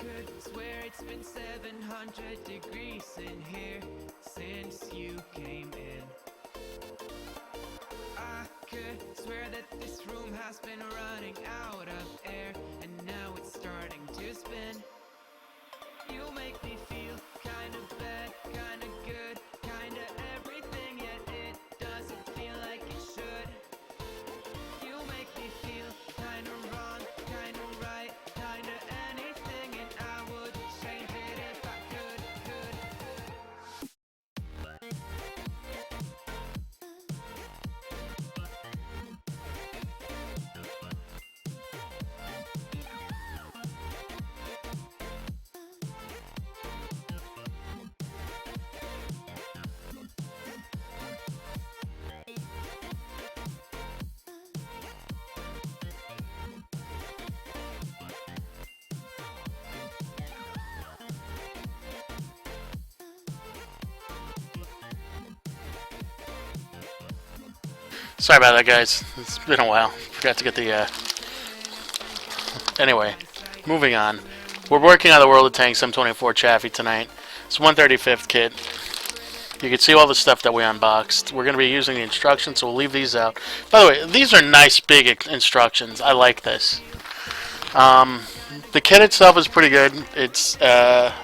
could swear it's been 700 degrees in here since you came in. I could swear that this room has been running out of air, and now it's starting to spin. You make me feel kinda bad, kinda good, kinda everything, yet it doesn't feel like it should. You make me feel kinda wrong, kinda right, kinda anything, and I would change it if I could. Sorry about that, guys. It's been a while. Forgot to get the, Anyway, moving on. We're working on the World of Tanks M24 Chaffee tonight. It's 135th kit. You can see all the stuff that we unboxed. We're going to be using the instructions, so we'll leave these out. By the way, these are nice, big instructions. I like this. The kit itself is pretty good. It's, I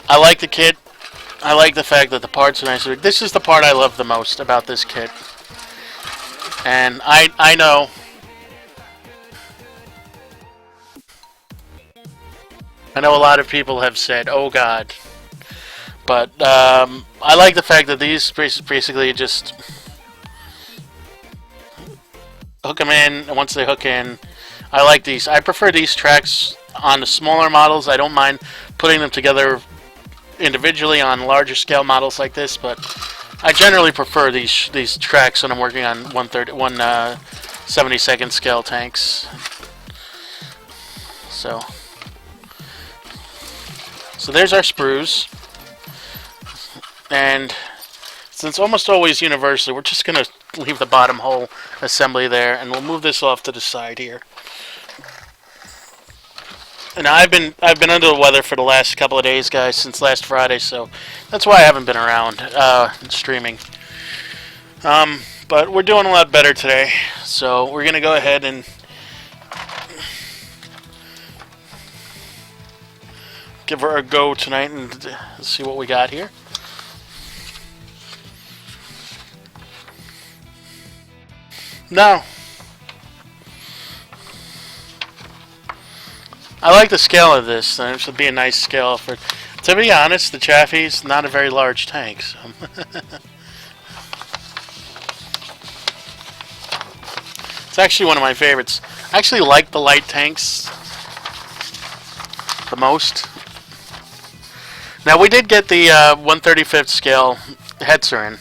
like the kit. I like the fact that the parts are nice. This is the part I love the most about this kit. And I know a lot of people have said, oh god. But I like the fact that these basically just hook them in, and once they hook in, I like these. I prefer these tracks on the smaller models. I don't mind putting them together individually on larger scale models like this, but I generally prefer these tracks when I'm working on 1/72nd scale tanks. So there's our sprues, and since almost always universally, we're just gonna leave the bottom hole assembly there, and we'll move this off to the side here. And I've been under the weather for the last couple of days, guys, since last Friday, so that's why I haven't been around streaming. But we're doing a lot better today, so we're gonna go ahead and give her a go tonight and see what we got here. Now, I like the scale of this. This would be a nice scale for. To be honest, the Chaffee's not a very large tank. So. It's actually one of my favorites. I actually like the light tanks the most. Now we did get the 1/35th scale Hetzer in.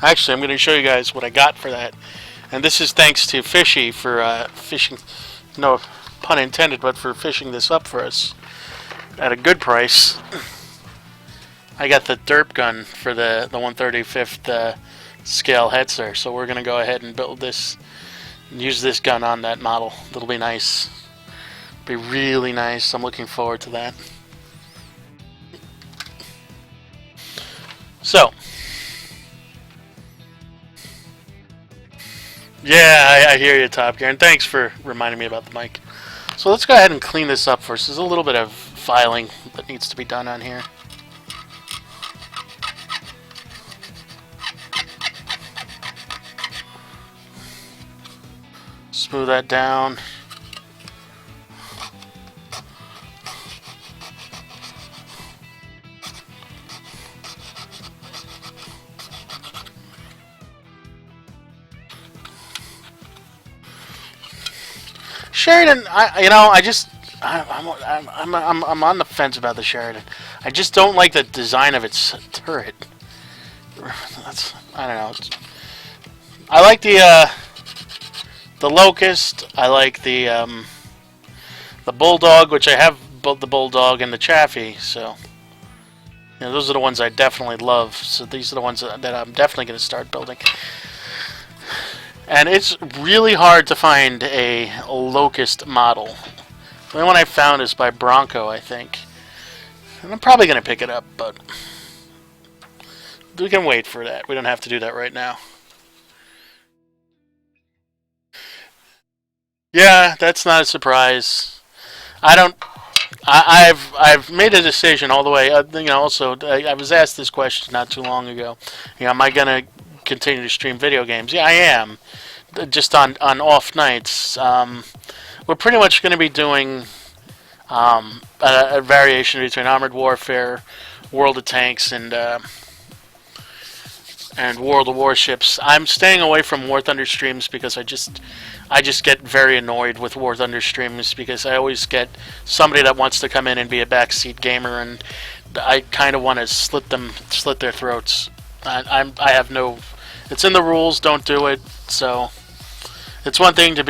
Actually, I'm going to show you guys what I got for that, and this is thanks to Fishy for fishing. No pun intended, but for fishing this up for us at a good price. I got the derp gun for the 1/35th scale Hetzer, so we're going to go ahead and build this, and use this gun on that model. It'll be nice. Be really nice. I'm looking forward to that. So, yeah, I hear you, Top Gear, and thanks for reminding me about the mic. So let's go ahead and clean this up first. There's a little bit of filing that needs to be done on here. Smooth that down. Sheridan, I'm on the fence about the Sheridan. I just don't like the design of its turret. I don't know. I like the Locust. I like the Bulldog, which I have both the Bulldog and the Chaffee. So, those are the ones I definitely love. So these are the ones that I'm definitely going to start building. And it's really hard to find a Locust model The only one I found is by Bronco, I think. And I'm probably going to pick it up, but we can wait for that. We don't have to do that right now. Yeah, that's not a surprise. I don't. I've made a decision all the way. Also, I was asked this question not too long ago. Am I gonna continue to stream video games? Yeah, I am. Just on off nights. We're pretty much going to be doing a variation between Armored Warfare, World of Tanks, and World of Warships. I'm staying away from War Thunder streams because I just get very annoyed with War Thunder streams because I always get somebody that wants to come in and be a backseat gamer, and I kind of want to slit their throats. I have no. It's in the rules. Don't do it. So it's one thing to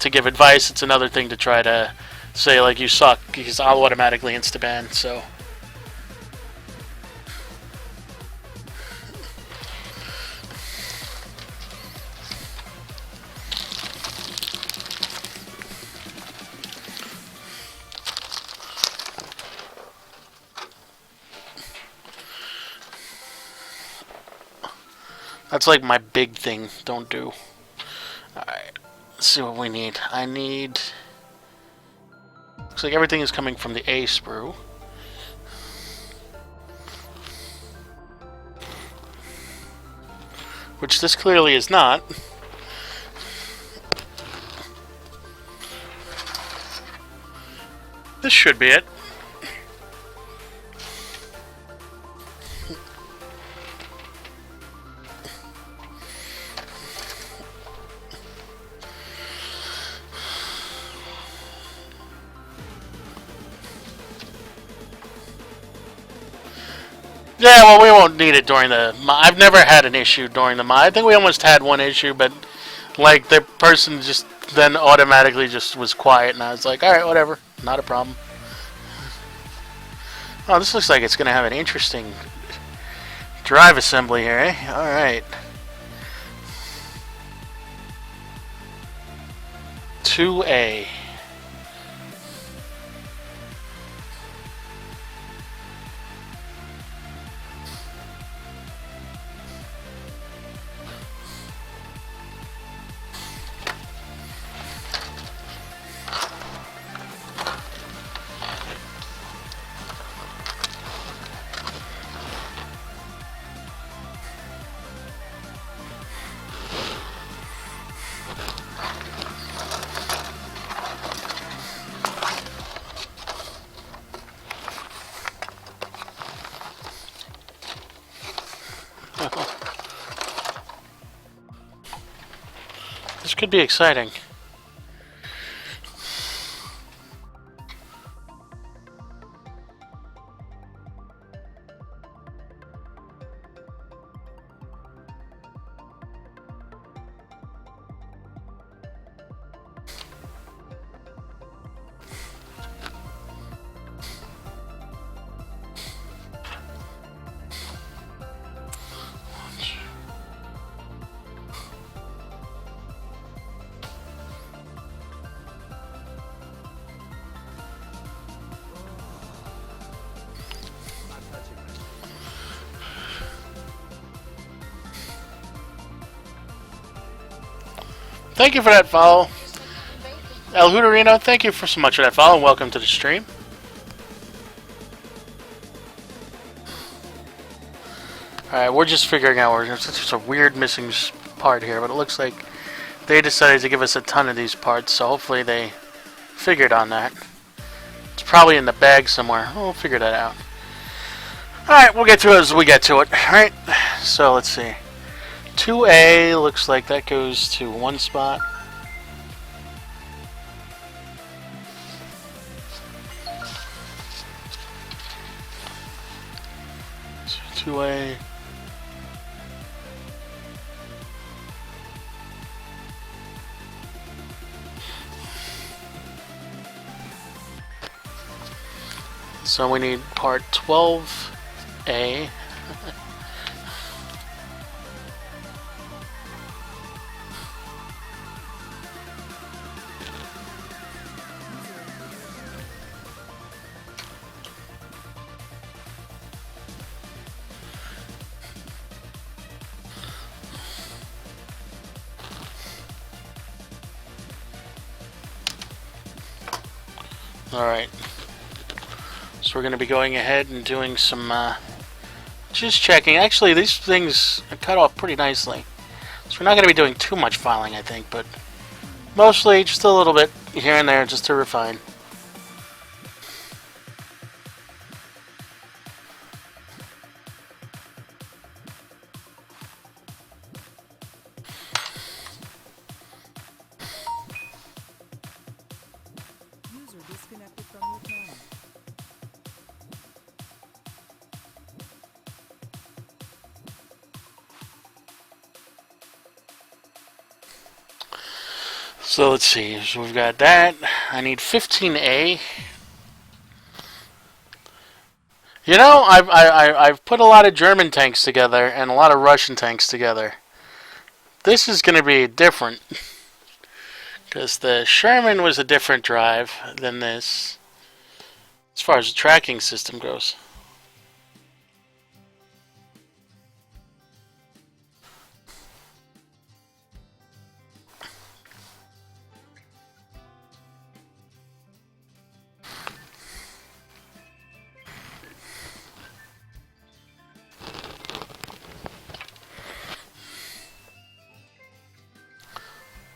give advice. It's another thing to try to say like you suck because I'll automatically insta-ban. So. That's like my big thing. Don't do. Alright. Let's see what we need. I need. Looks like everything is coming from the A sprue. Which this clearly is not. This should be it. Yeah, well, we won't need it during the... I've never had an issue during the... I think we almost had one issue, but, like, the person just then automatically just was quiet, and I was like, alright, whatever. Not a problem. Oh, this looks like it's going to have an interesting drive assembly here, eh? Alright. 2A. This could be exciting. Thank you for that follow. El Hooterino, thank you for so much for that follow, and welcome to the stream. Alright, we're just figuring out, there's just a weird missing part here, but it looks like they decided to give us a ton of these parts, so hopefully they figured on that. It's probably in the bag somewhere. We'll figure that out. Alright, we'll get to it as we get to it. Alright, so let's see. 2A looks like that goes to one spot. So 2A. So we need part 12A. Alright. So we're going to be going ahead and doing some, just checking. Actually, these things are cut off pretty nicely. So we're not going to be doing too much filing, I think, but mostly just a little bit here and there just to refine. User disconnected from your channel. So let's see. So we've got that. I need 15A. You know, I've put a lot of German tanks together and a lot of Russian tanks together. This is going to be different. Because the Sherman was a different drive than this, as far as the tracking system goes.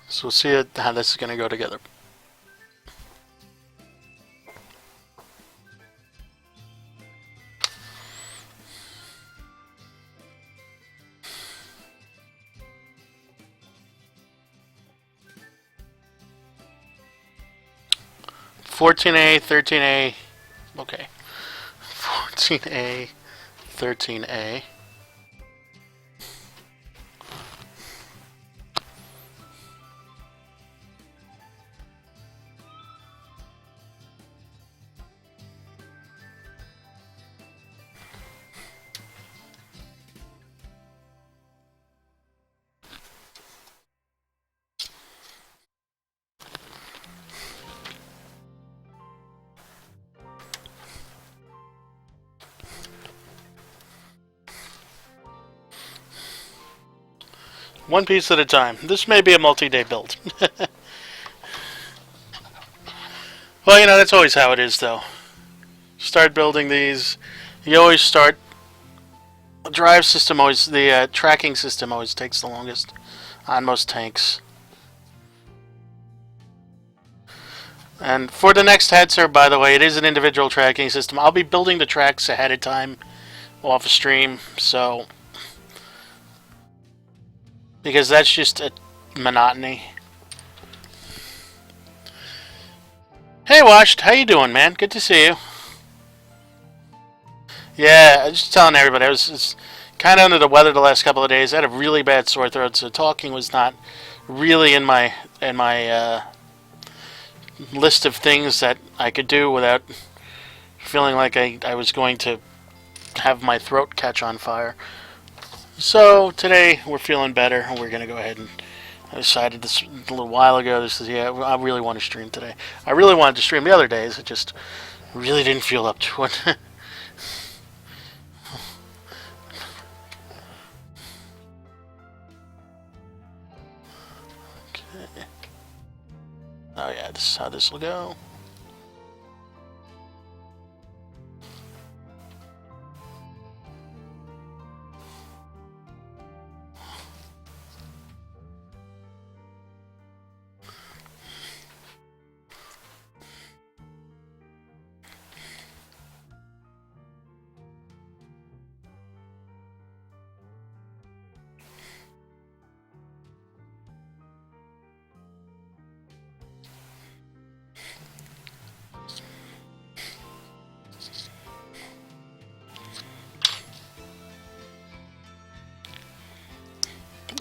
So we'll see how this is going to go together. $14A, $13A, okay. $14A, $13A. One piece at a time. This may be a multi-day build. Well, you know, that's always how it is, though. Start building these. You always start. The drive system always, the tracking system always takes the longest on most tanks. And for the next Hetzer, by the way, it is an individual tracking system. I'll be building the tracks ahead of time off a stream, so because that's just a monotony. Hey, Washed, how you doing, man? Good to see you. Yeah, I was just telling everybody, I was kind of under the weather the last couple of days. I had a really bad sore throat, so talking was not really in my list of things that I could do without feeling like I was going to have my throat catch on fire. So today we're feeling better, and we're going to go ahead and I decided this a little while ago. This is, yeah, I really want to stream today. I really wanted to stream the other days. I just really didn't feel up to it. Okay. Oh yeah, this is how this will go.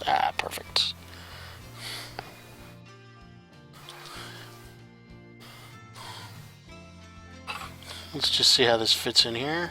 Ah, perfect. Let's just see how this fits in here.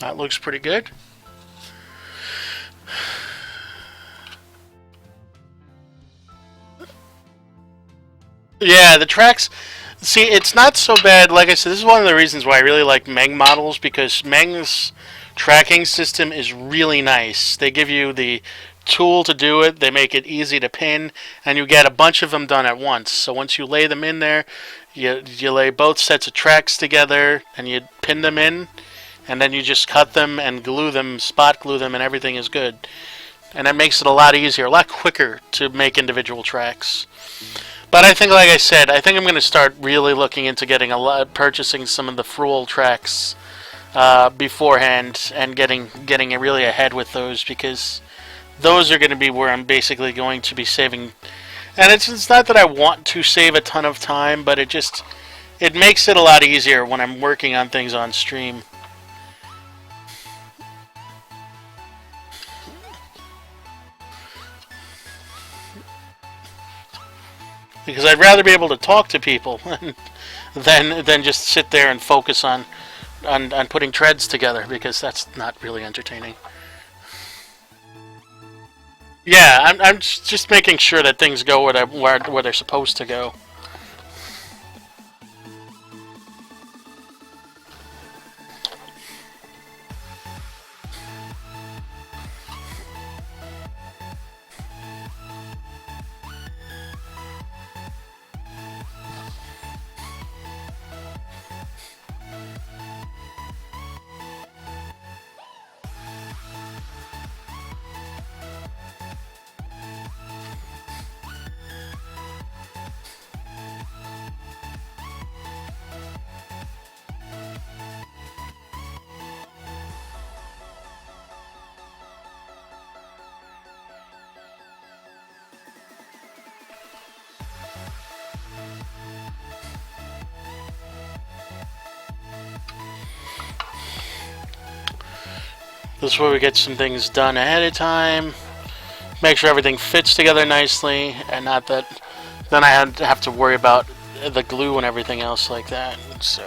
That looks pretty good. Yeah, the tracks. See, it's not so bad. Like I said, this is one of the reasons why I really like Meng models, because Meng's tracking system is really nice. They give you the tool to do it, they make it easy to pin, and you get a bunch of them done at once. So once you lay them in there, you lay both sets of tracks together, and you pin them in, and then you just cut them and glue them, spot glue them, and everything is good. And that makes it a lot easier, a lot quicker to make individual tracks. But I think, like I said, I think I'm going to start really looking into getting purchasing some of the Fruel tracks beforehand, and getting really ahead with those, because those are going to be where I'm basically going to be saving. And it's not that I want to save a ton of time, but it makes it a lot easier when I'm working on things on stream. Because I'd rather be able to talk to people than just sit there and focus on putting treads together, because that's not really entertaining. Yeah, I'm just making sure that things go where they're supposed to go. This is where we get some things done ahead of time. Make sure everything fits together nicely, and not that then I have to worry about the glue and everything else like that. So.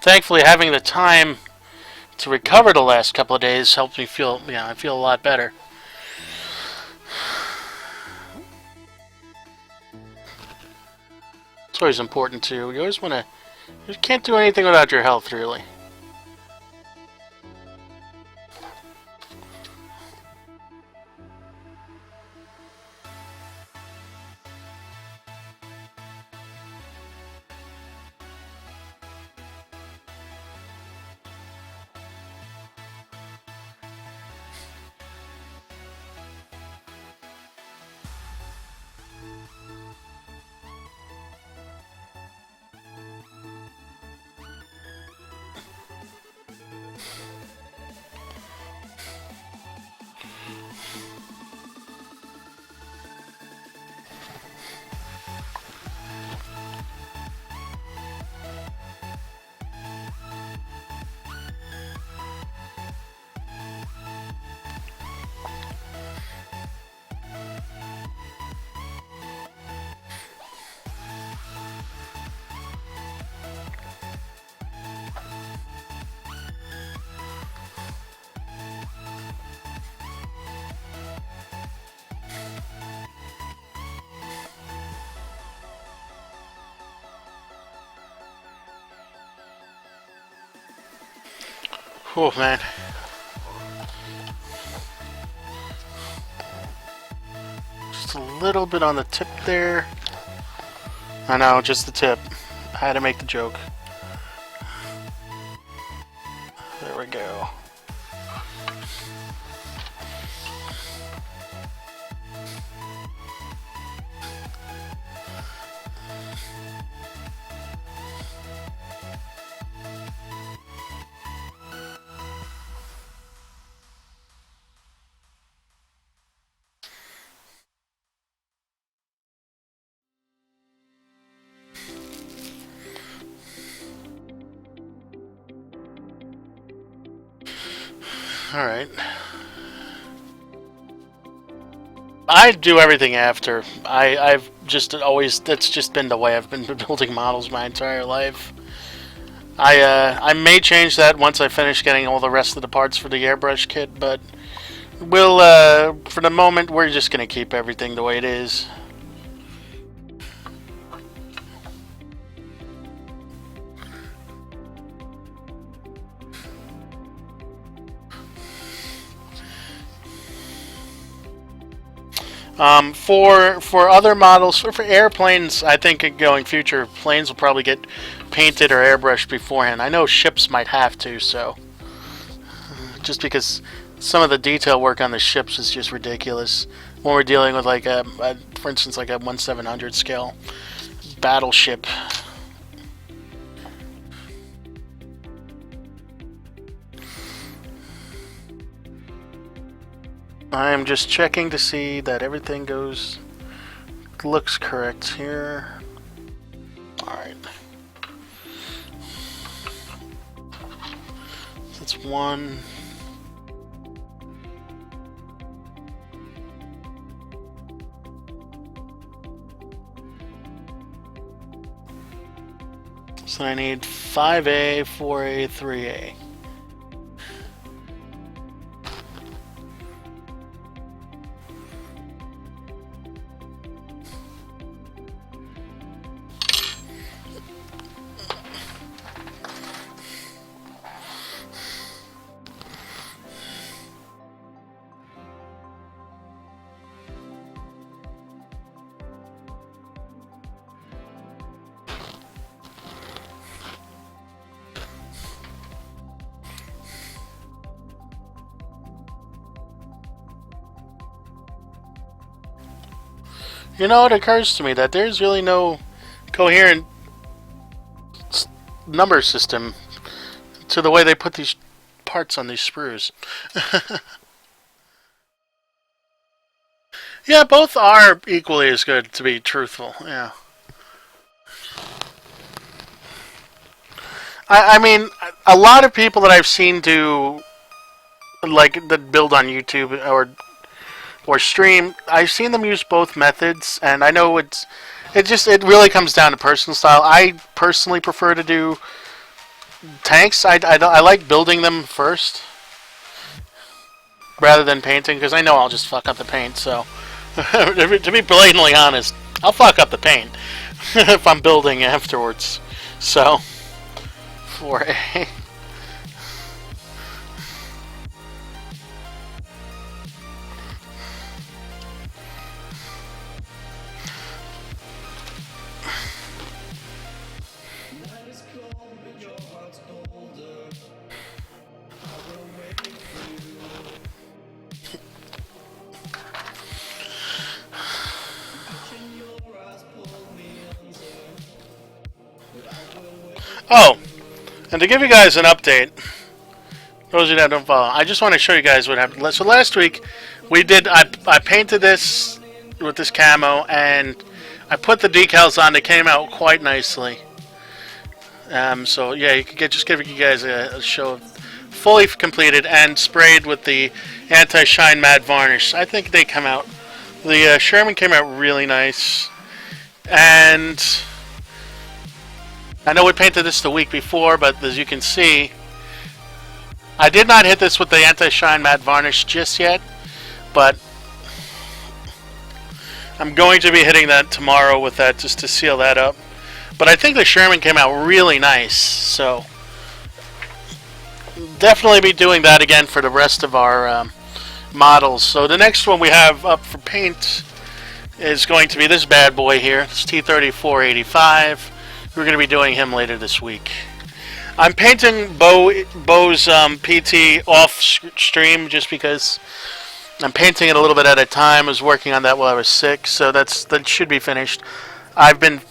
Thankfully, having the time to recover the last couple of days helped me feel, I feel a lot better. It's always important too. You always want to. You can't do anything without your health, really. Oh man. Just a little bit on the tip there. I know, just the tip. I had to make the joke. There we go. Alright. I do everything after. I've just always, that's just been the way I've been building models my entire life. I may change that once I finish getting all the rest of the parts for the airbrush kit, but we'll, for the moment, we're just gonna keep everything the way it is. For other models, for airplanes, I think going future, planes will probably get painted or airbrushed beforehand. I know ships might have to, so just because some of the detail work on the ships is just ridiculous when we're dealing with like for instance, like a 1/700 scale battleship. I'm just checking to see that everything looks correct here. Alright. That's one. So I need 5A, 4A, 3A. You know, it occurs to me that there's really no coherent number system to the way they put these parts on these sprues. Yeah, both are equally as good, to be truthful. Yeah. I mean, a lot of people that I've seen do, like, that build on YouTube or stream, I've seen them use both methods, and I know it really comes down to personal style. I personally prefer to do tanks. I like building them first rather than painting, because I know I'll just fuck up the paint. So to be blatantly honest, I'll fuck up the paint if I'm building afterwards. So 4A. Oh, and to give you guys an update, those of you that don't follow, I just want to show you guys what happened. So last week, I painted this with this camo, and I put the decals on. They came out quite nicely. So yeah, you could just give you guys a show of fully completed and sprayed with the anti-shine matte varnish. I think they come out. The Sherman came out really nice, and I know we painted this the week before, but as you can see, I did not hit this with the anti-shine matte varnish just yet, but I'm going to be hitting that tomorrow with that just to seal that up. But I think the Sherman came out really nice, so definitely be doing that again for the rest of our models. So the next one we have up for paint is going to be this bad boy here. It's T3485. We're going to be doing him later this week. I'm painting Bo's PT off stream just because I'm painting it a little bit at a time. I was working on that while I was sick, so that should be finished. I've been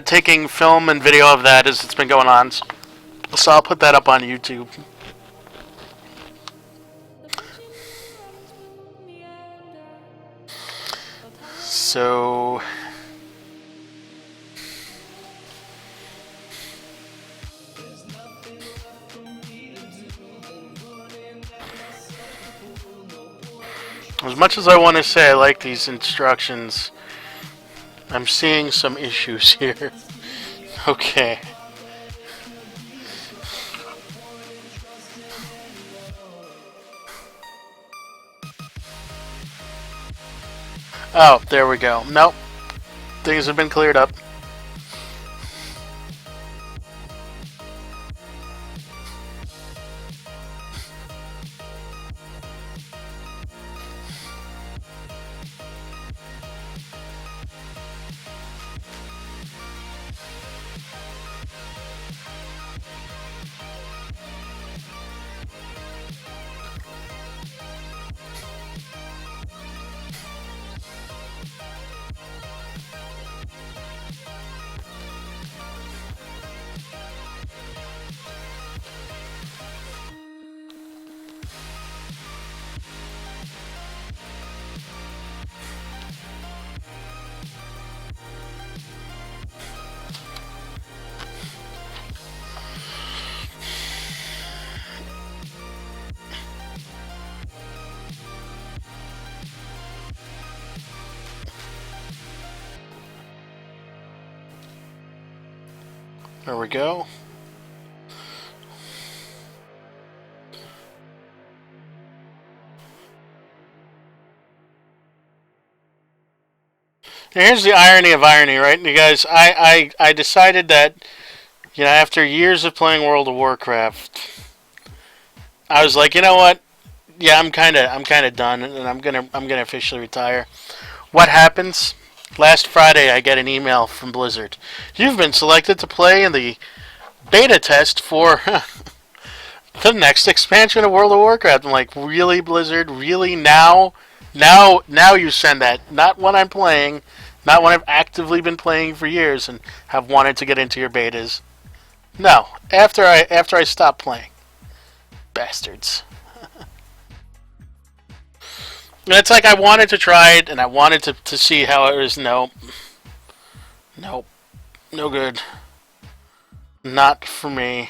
taking film and video of that as it's been going on, so I'll put that up on YouTube. So As much as I want to say I like these instructions, I'm seeing some issues here. Okay. Oh, there we go. Nope. Things have been cleared up. There we go. Now here's the irony of irony, right? You guys, I decided that, after years of playing World of Warcraft, I was like, you know what? Yeah, I'm kind of done, and I'm gonna officially retire. What happens? Last Friday, I get an email from Blizzard. You've been selected to play in the beta test for the next expansion of World of Warcraft. I'm like, really, Blizzard? Really now? Now you send that. Not when I'm playing. Not when I've actively been playing for years and have wanted to get into your betas. No, after I stop playing. Bastards. And it's like I wanted to try it and I wanted to see how it was. Nope. Nope. No good. Not for me.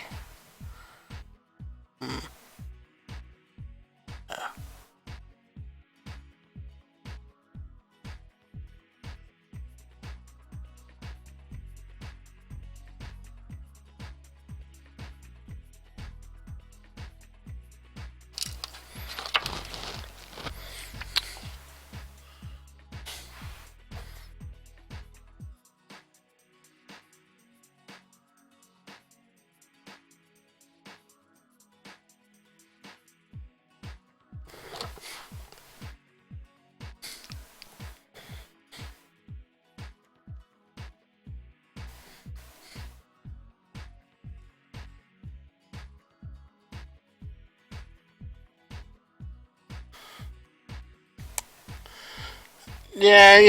Yeah,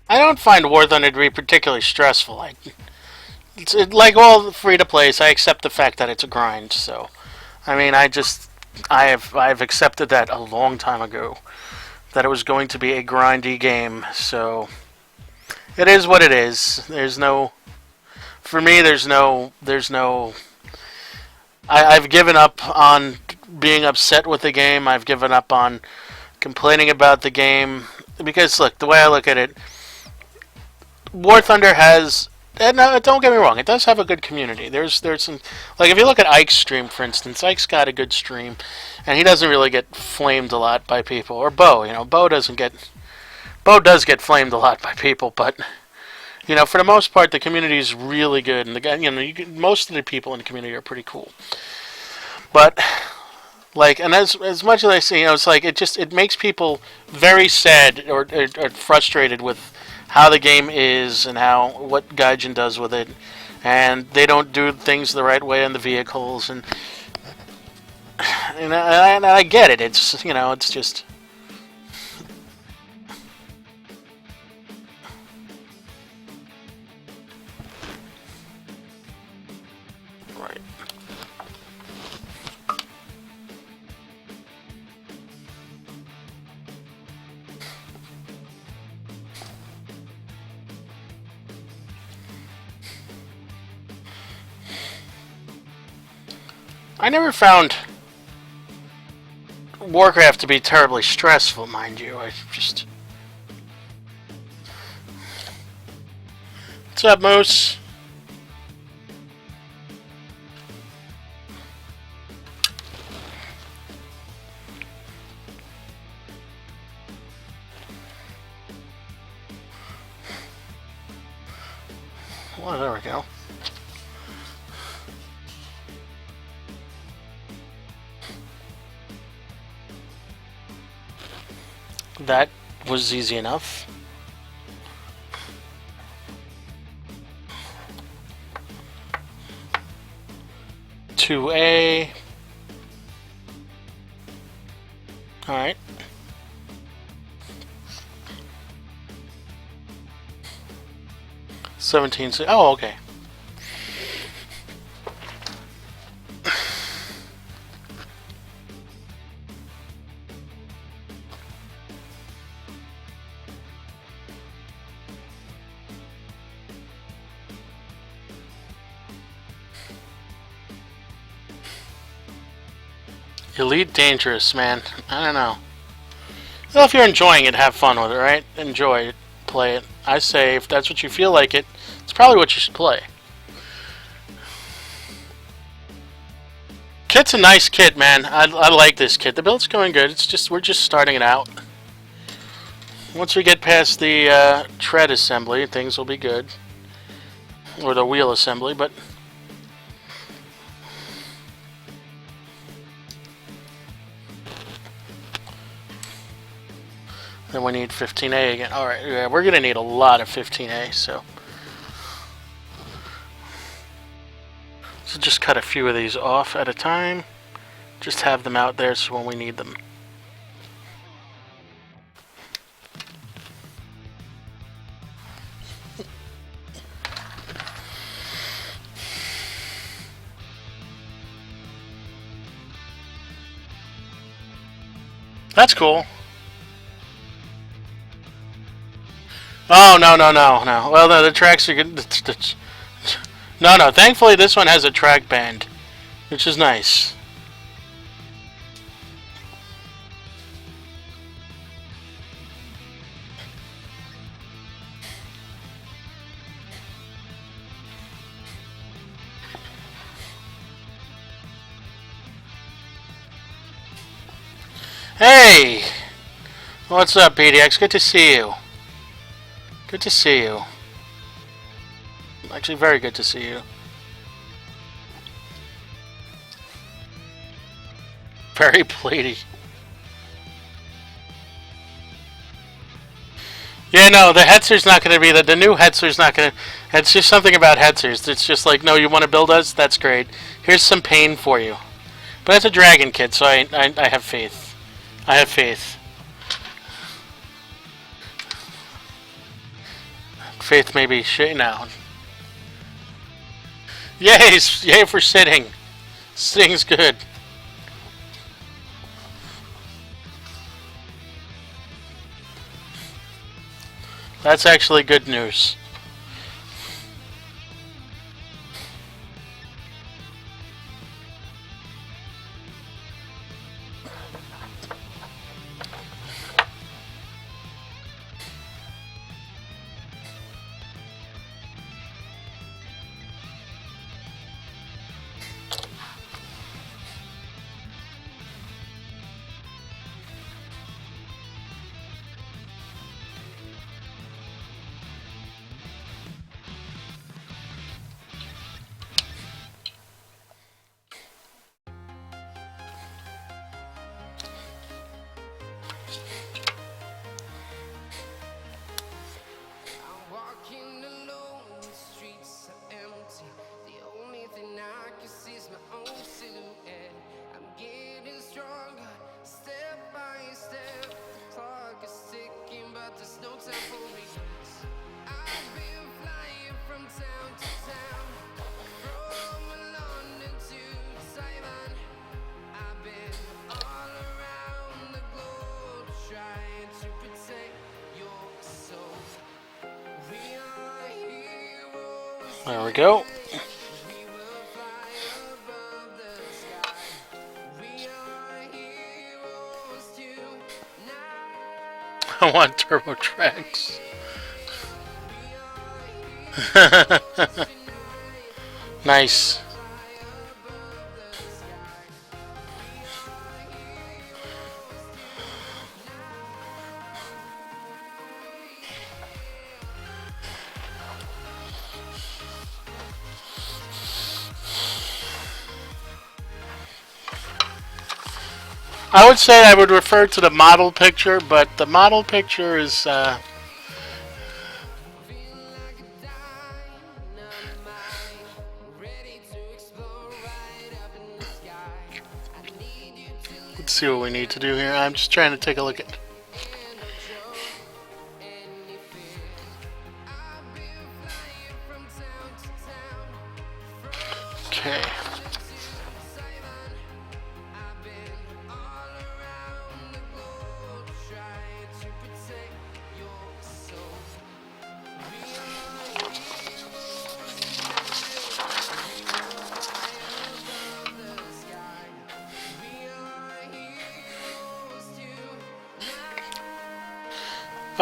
I don't find War Thunder to be particularly stressful. Like all free to plays, I accept the fact that it's a grind. So, I mean, I've accepted that a long time ago that it was going to be a grindy game. So, it is what it is. For me, I've given up on being upset with the game. I've given up on complaining about the game because look, the way I look at it, War Thunder has. And no, don't get me wrong. It does have a good community. There's some like if you look at Ike's stream, for instance, Ike's got a good stream, and he doesn't really get flamed a lot by people. Or Bo, Bo does get flamed a lot by people, but for the most part, the community is really good, and most of the people in the community are pretty cool. But and as much as I see, it's like it makes people very sad or frustrated with how the game is and what Gaijin does with it, and they don't do things the right way on the vehicles, and I get it. It's just. Right. I never found Warcraft to be terribly stressful, mind you. I just... What's up, Moose? Well, there we go. That was easy enough. To A. All right. Oh, okay. Elite Dangerous, man. I don't know. Well, if you're enjoying it, have fun with it, right? Enjoy it. Play it. I say, if that's what you feel like it, it's probably what you should play. Kit's a nice kit, man. I like this kit. The build's going good. It's just, we're just starting it out. Once we get past the tread assembly, things will be good. Or the wheel assembly, but... Then we need 15A again. Alright, yeah, we're going to need a lot of 15A, so... So just cut a few of these off at a time. Just have them out there so when we need them. That's cool. Oh, no. Well, no, the tracks are good. No. Thankfully, this one has a track band, which is nice. Hey! What's up, BDX? Good to see you. Good to see you. Actually, very good to see you. Very platey. Yeah, no, the Hetzer's not going to be the new Hetzer's not going to... It's just something about Hetzers. It's just like, no, you want to build us? That's great. Here's some pain for you. But it's a dragon kid, so I have faith. I have faith. Faith may be shit now. Yay for sitting. Sitting's good. That's actually good news. There we go. I want turbo tracks. Nice. I would say I would refer to the model picture, but the model picture is let's see what we need to do here. I'm just trying to take a look at. Okay.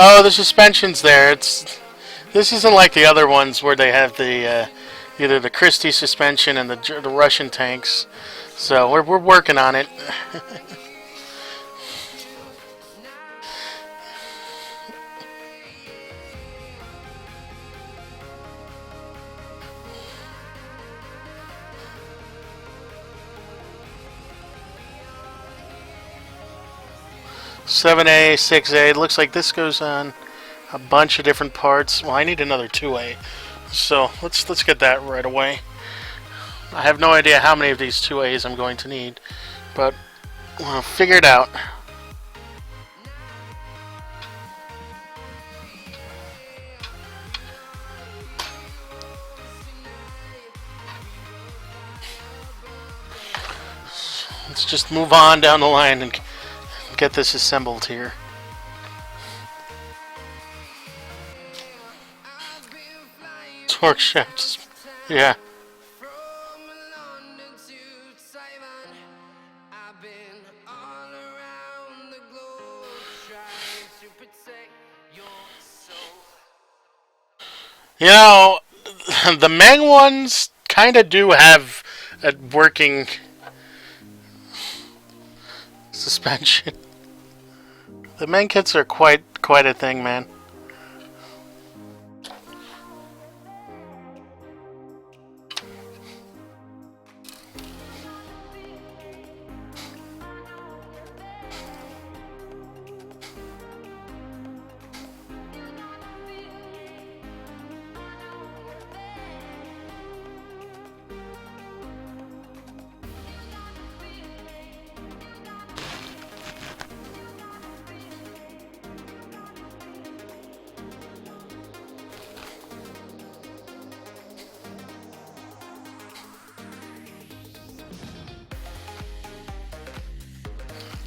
Oh, the suspension's there. This isn't like the other ones where they have the either the Christie suspension and the Russian tanks. So we're working on it. 7A, 6A. It looks like this goes on a bunch of different parts. Well, I need another 2A. So let's get that right away. I have no idea how many of these 2As I'm going to need, but we'll figure it out. Let's just move on down the line and get this assembled here. Torque shafts. Yeah. You know, the Meng ones kind of do have a working suspension. The Meng kits are quite a thing, man.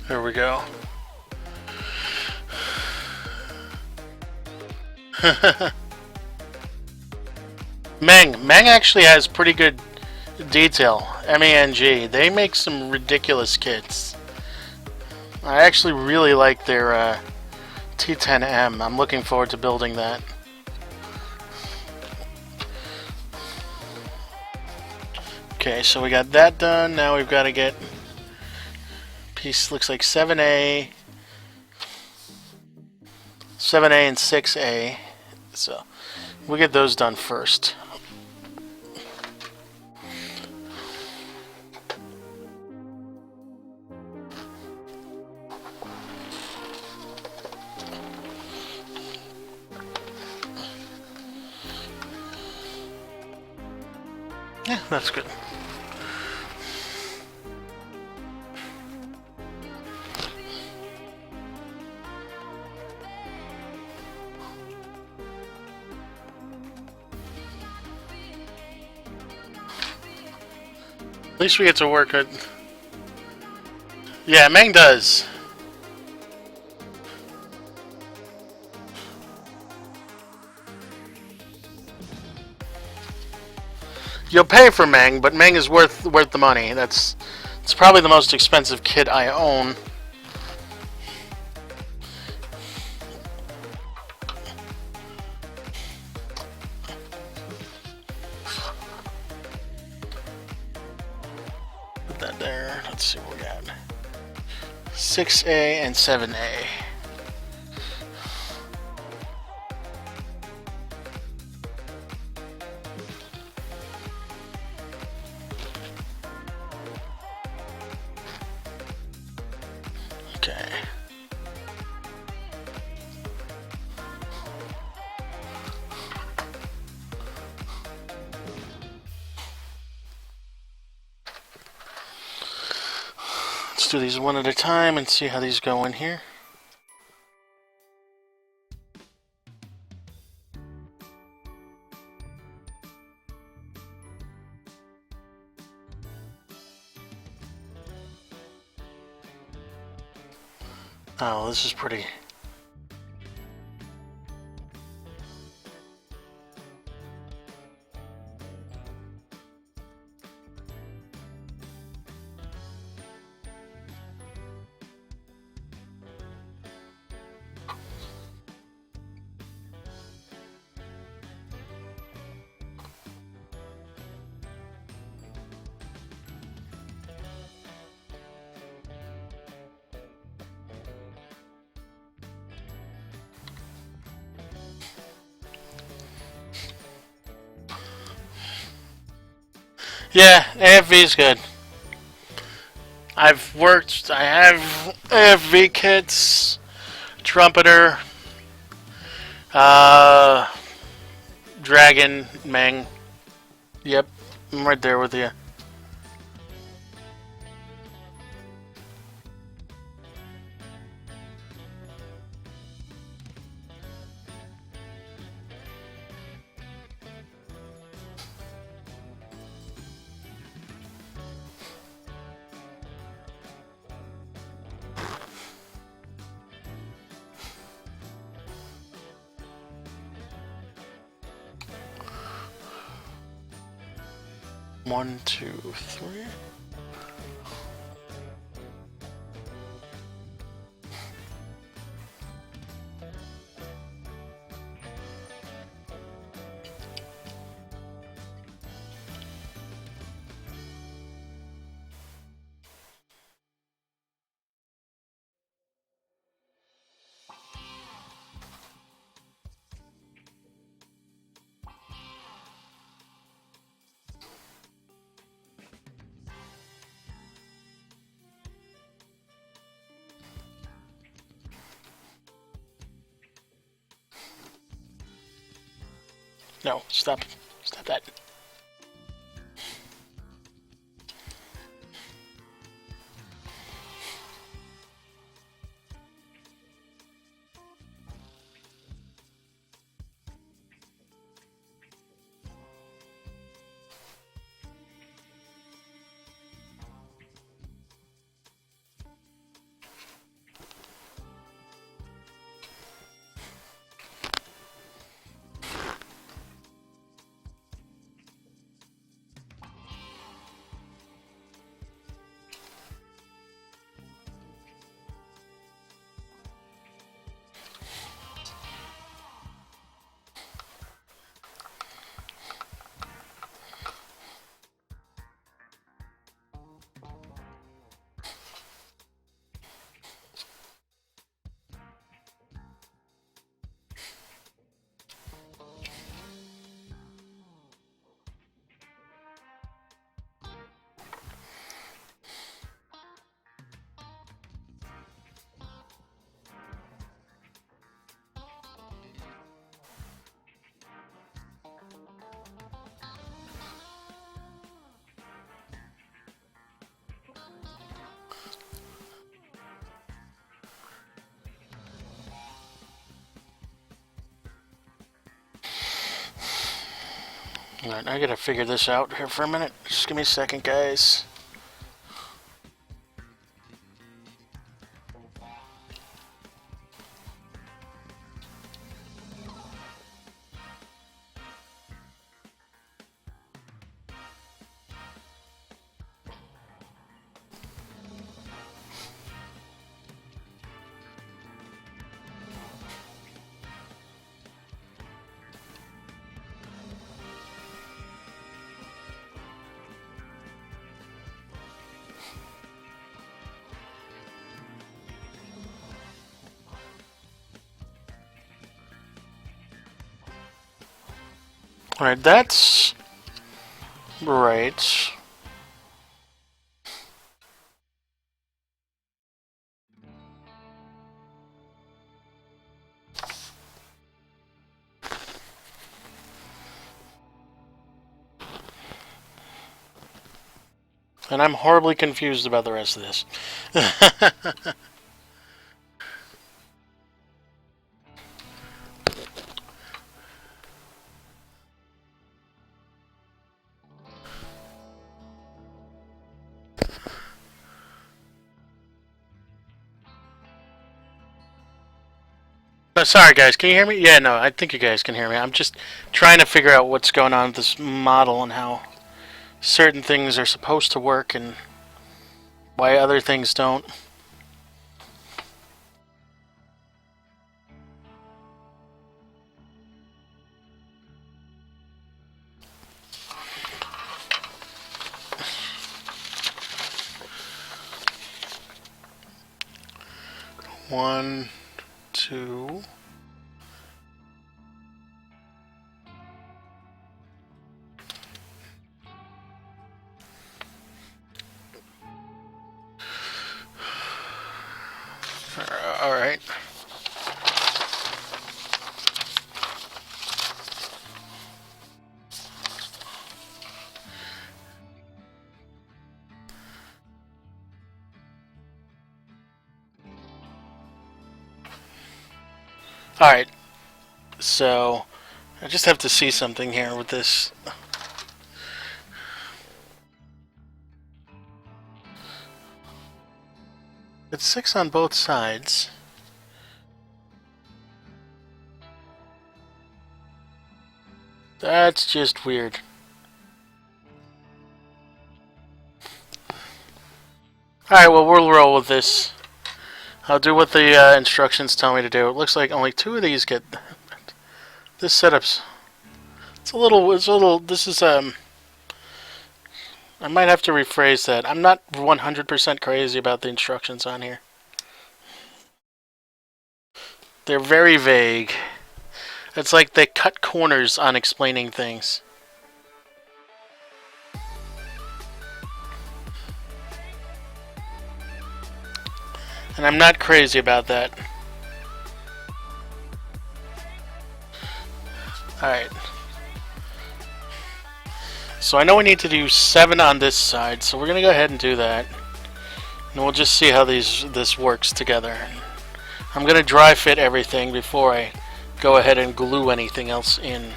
There we go. Meng actually has pretty good detail. MENG. They make some ridiculous kits. I actually really like their T10M. I'm looking forward to building that. Okay, so we got that done. Now we've got to get piece, looks like 7A and 6A. So we'll get those done first. Yeah, that's good. At least we get to work it. Yeah, Meng does. You'll pay for Meng, but Meng is worth the money. It's probably the most expensive kit I own. let's see what we got. 6A and 7A. Okay. Let's do these one at a time and see how these go in here. Oh, this is pretty. Yeah, AFV is good. I have AFV kits, trumpeter, dragon, Meng. Yep, I'm right there with you. One, two, three. No, stop. Stop that. Alright, I gotta figure this out here for a minute. Just give me a second, guys. Alright, that's right. And I'm horribly confused about the rest of this. No, sorry guys, can you hear me? Yeah, no, I think you guys can hear me. I'm just trying to figure out what's going on with this model and how certain things are supposed to work and why other things don't. One, two. All right. All right. So I just have to see something here with this. It's 6 on both sides. That's just weird. Alright, well, we'll roll with this. I'll do what the instructions tell me to do. It looks like only 2 of these get... This setup's... It's a little... This is, I might have to rephrase that. I'm not 100% crazy about the instructions on here. They're very vague. It's like they cut corners on explaining things. And I'm not crazy about that. Alright. So I know we need to do 7 on this side, so we're going to go ahead and do that. And we'll just see how this works together. I'm going to dry fit everything before I go ahead and glue anything else in.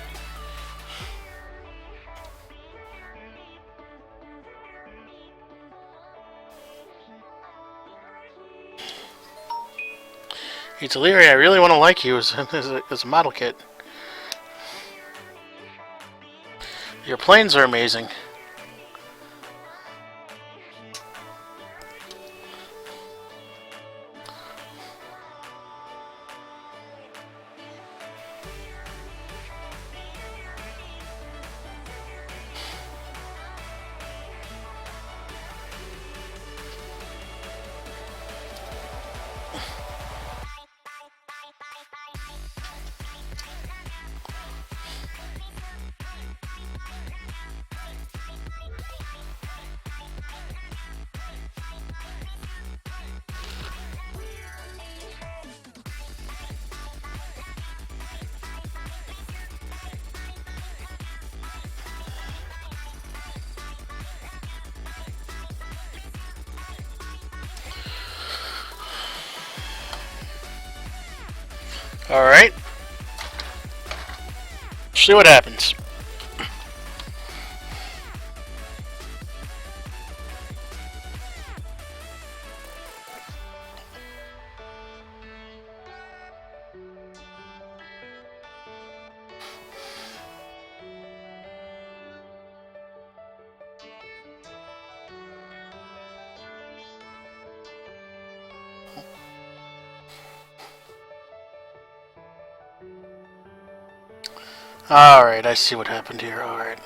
Italeri, I really want to like you as a model kit. Your planes are amazing. Alright. See what happens. Alright, I see what happened here. Alright.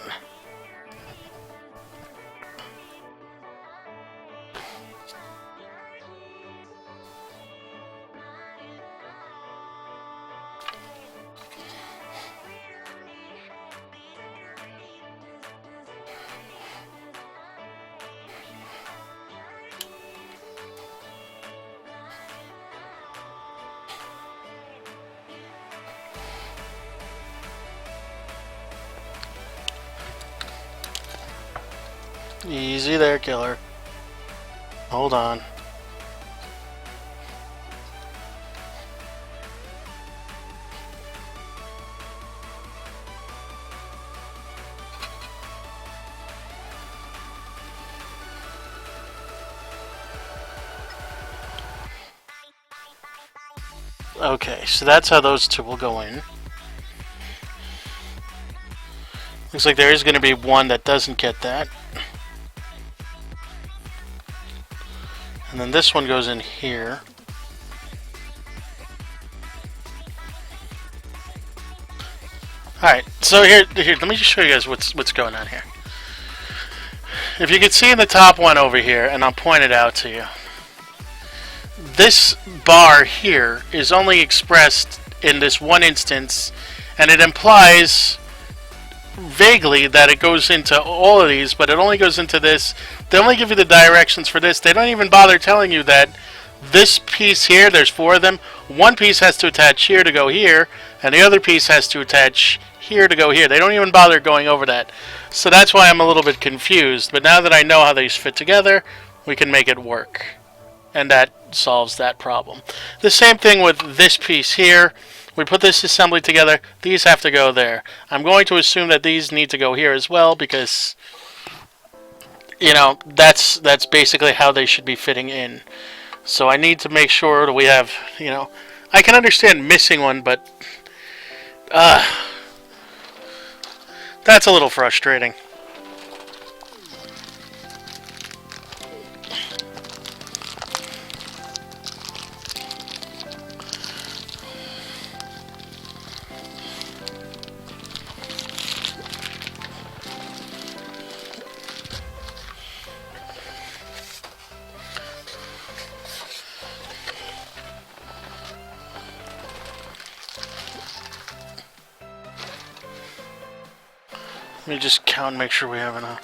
Easy there, killer. Hold on. Okay, so that's how those two will go in. Looks like there is going to be one that doesn't get that. And then this one goes in here. Alright, so here, let me just show you guys what's going on here. If you can see in the top one over here, and I'll point it out to you. This bar here is only expressed in this one instance, and it implies vaguely that it goes into all of these, but it only goes into this. They only give you the directions for this. They don't even bother telling you that this piece here, there's 4 of them, one piece has to attach here to go here, and the other piece has to attach here to go here. They don't even bother going over that. So that's why I'm a little bit confused, but now that I know how these fit together, we can make it work. And that solves that problem. The same thing with this piece here. We put this assembly together. These have to go there. I'm going to assume that these need to go here as well because, you know, that's basically how they should be fitting in. So I need to make sure that we have, you know, I can understand missing one, but that's a little frustrating. Let me just count and make sure we have enough.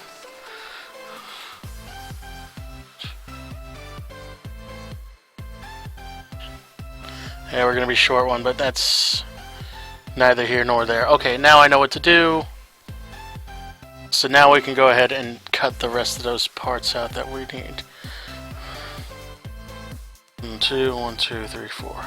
Yeah, we're going to be short one, but that's neither here nor there. Okay, now I know what to do. So now we can go ahead and cut the rest of those parts out that we need. 1, 2, 1, 2, 3, 4.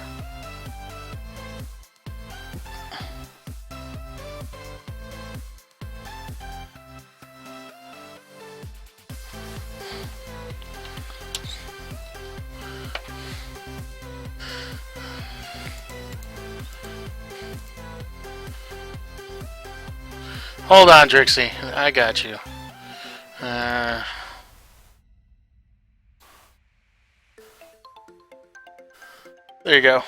Hold on, Trixie. I got you. There you go.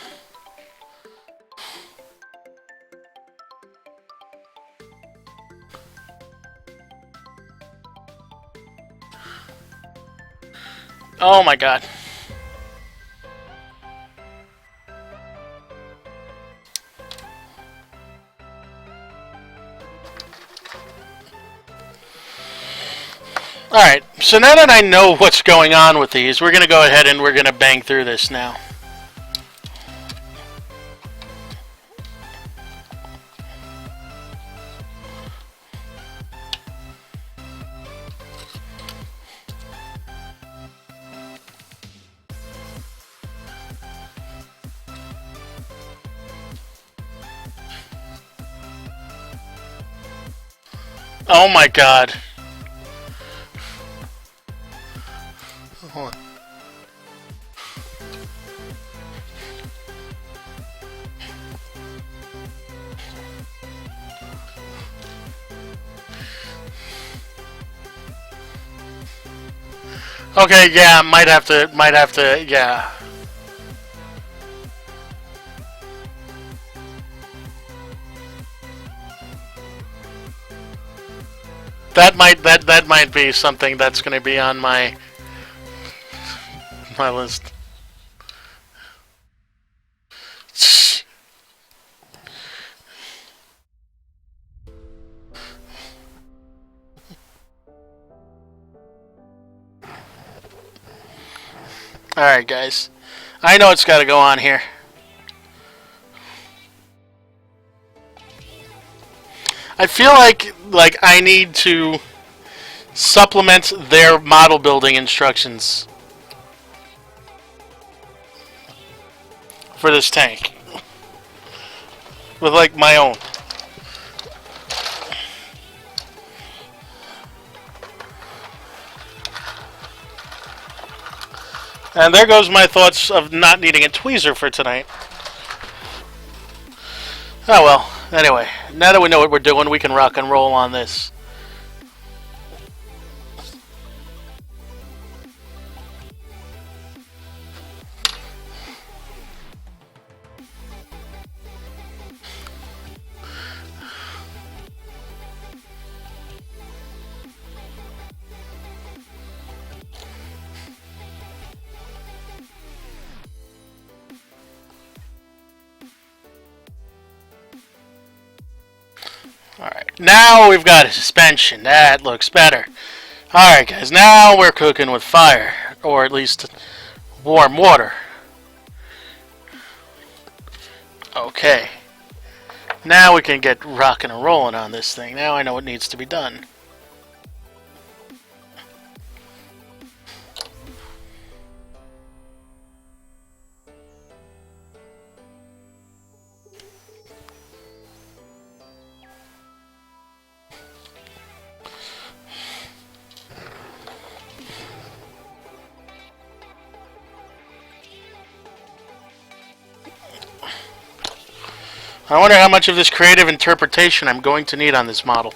Oh my god. Alright, so now that I know what's going on with these, we're going to go ahead and we're going to bang through this now. Oh my god. Hold on. Okay, yeah, might have to, yeah. That might be something that's going to be on my list. Alright, guys. I know it's got to go on here. I feel like I need to supplement their model building instructions for this tank with like my own. And there goes my thoughts of not needing a tweezer for tonight. Oh well, anyway, now that we know what we're doing, we can rock and roll on this. Alright, now we've got a suspension. That looks better. Alright guys, now we're cooking with fire. Or at least warm water. Okay. Now we can get rocking and rolling on this thing. Now I know what needs to be done. I wonder how much of this creative interpretation I'm going to need on this model.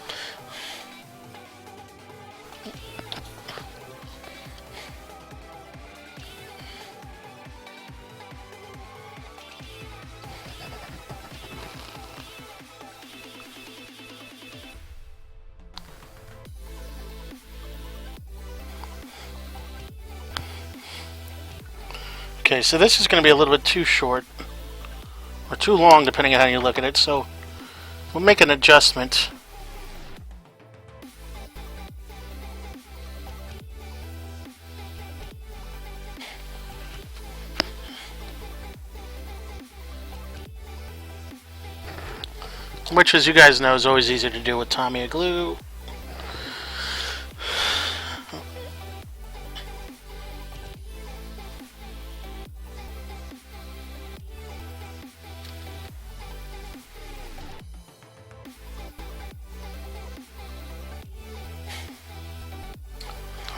Okay, so this is going to be a little bit too short. Or too long, depending on how you look at it, so we'll make an adjustment. Which, as you guys know, is always easier to do with Tamiya glue.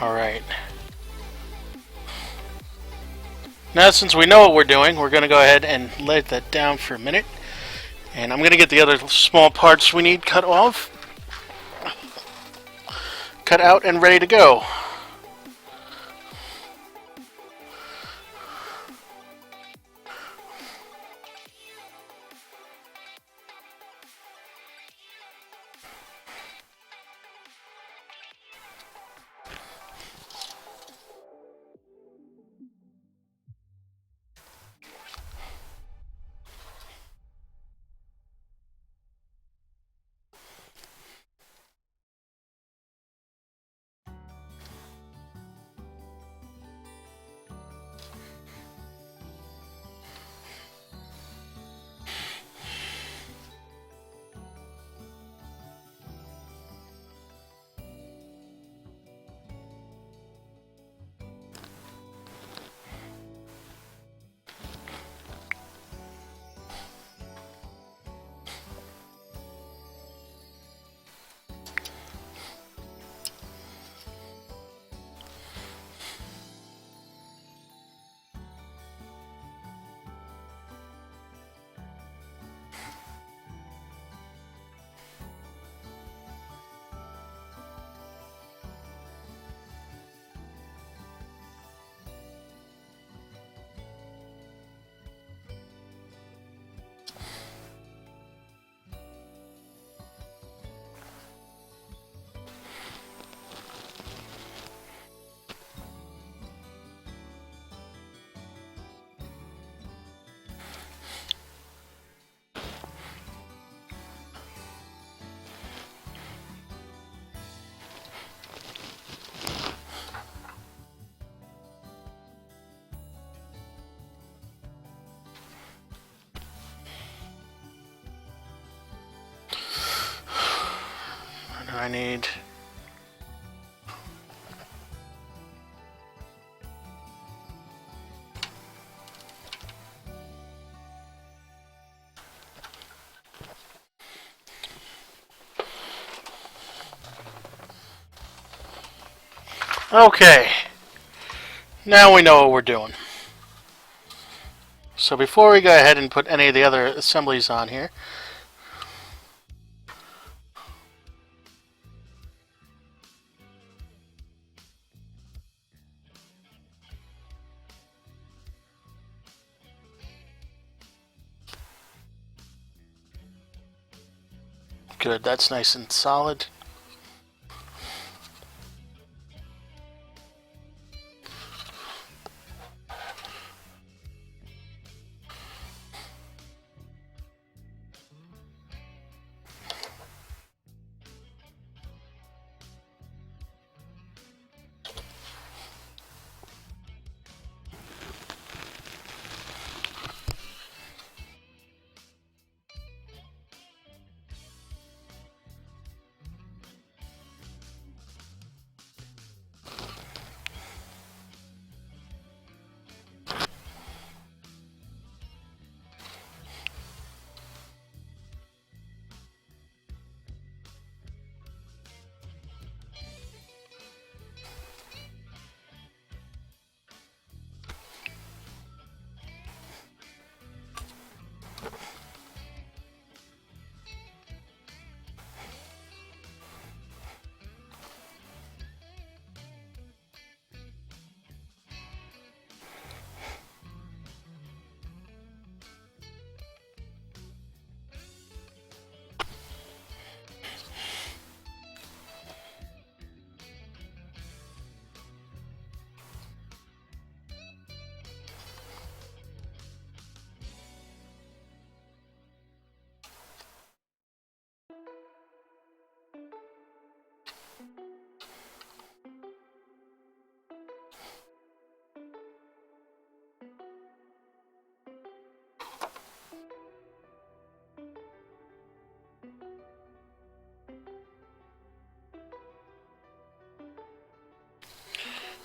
Alright. Now, since we know what we're doing, we're going to go ahead and let that down for a minute. And I'm going to get the other small parts we need cut off. Cut out and ready to go. I need Okay, now we know what we're doing. So before we go ahead and put any of the other assemblies on here, good, that's nice and solid.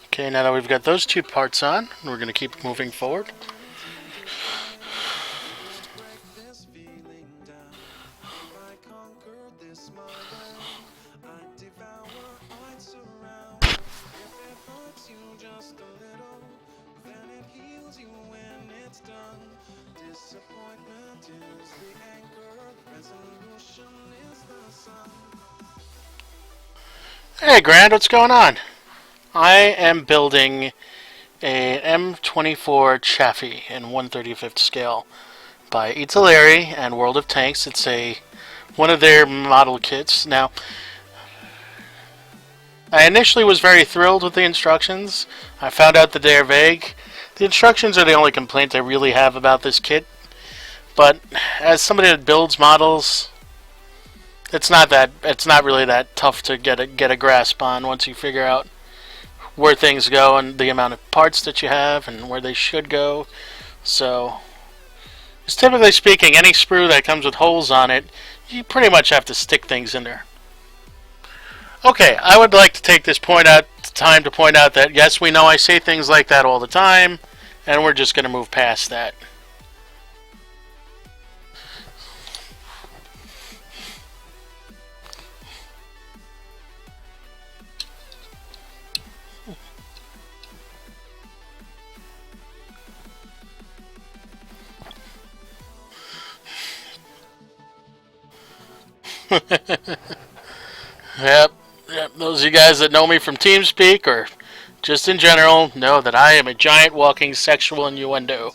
Okay, now that we've got those two parts on, we're going to keep moving forward. Hey Grand, what's going on? I am building a M24 Chaffee in 1/35th scale by Italeri and World of Tanks. It's one of their model kits. Now, I initially was very thrilled with the instructions. I found out that they're vague. The instructions are the only complaint I really have about this kit. But as somebody that builds models, it's not really that tough to get a grasp on once you figure out where things go and the amount of parts that you have and where they should go. So, just typically speaking, any sprue that comes with holes on it, you pretty much have to stick things in there. Okay, I would like to take this time to point out that yes, we know I say things like that all the time, and we're just going to move past that. Yep, those of you guys that know me from TeamSpeak or just in general know that I am a giant walking sexual innuendo.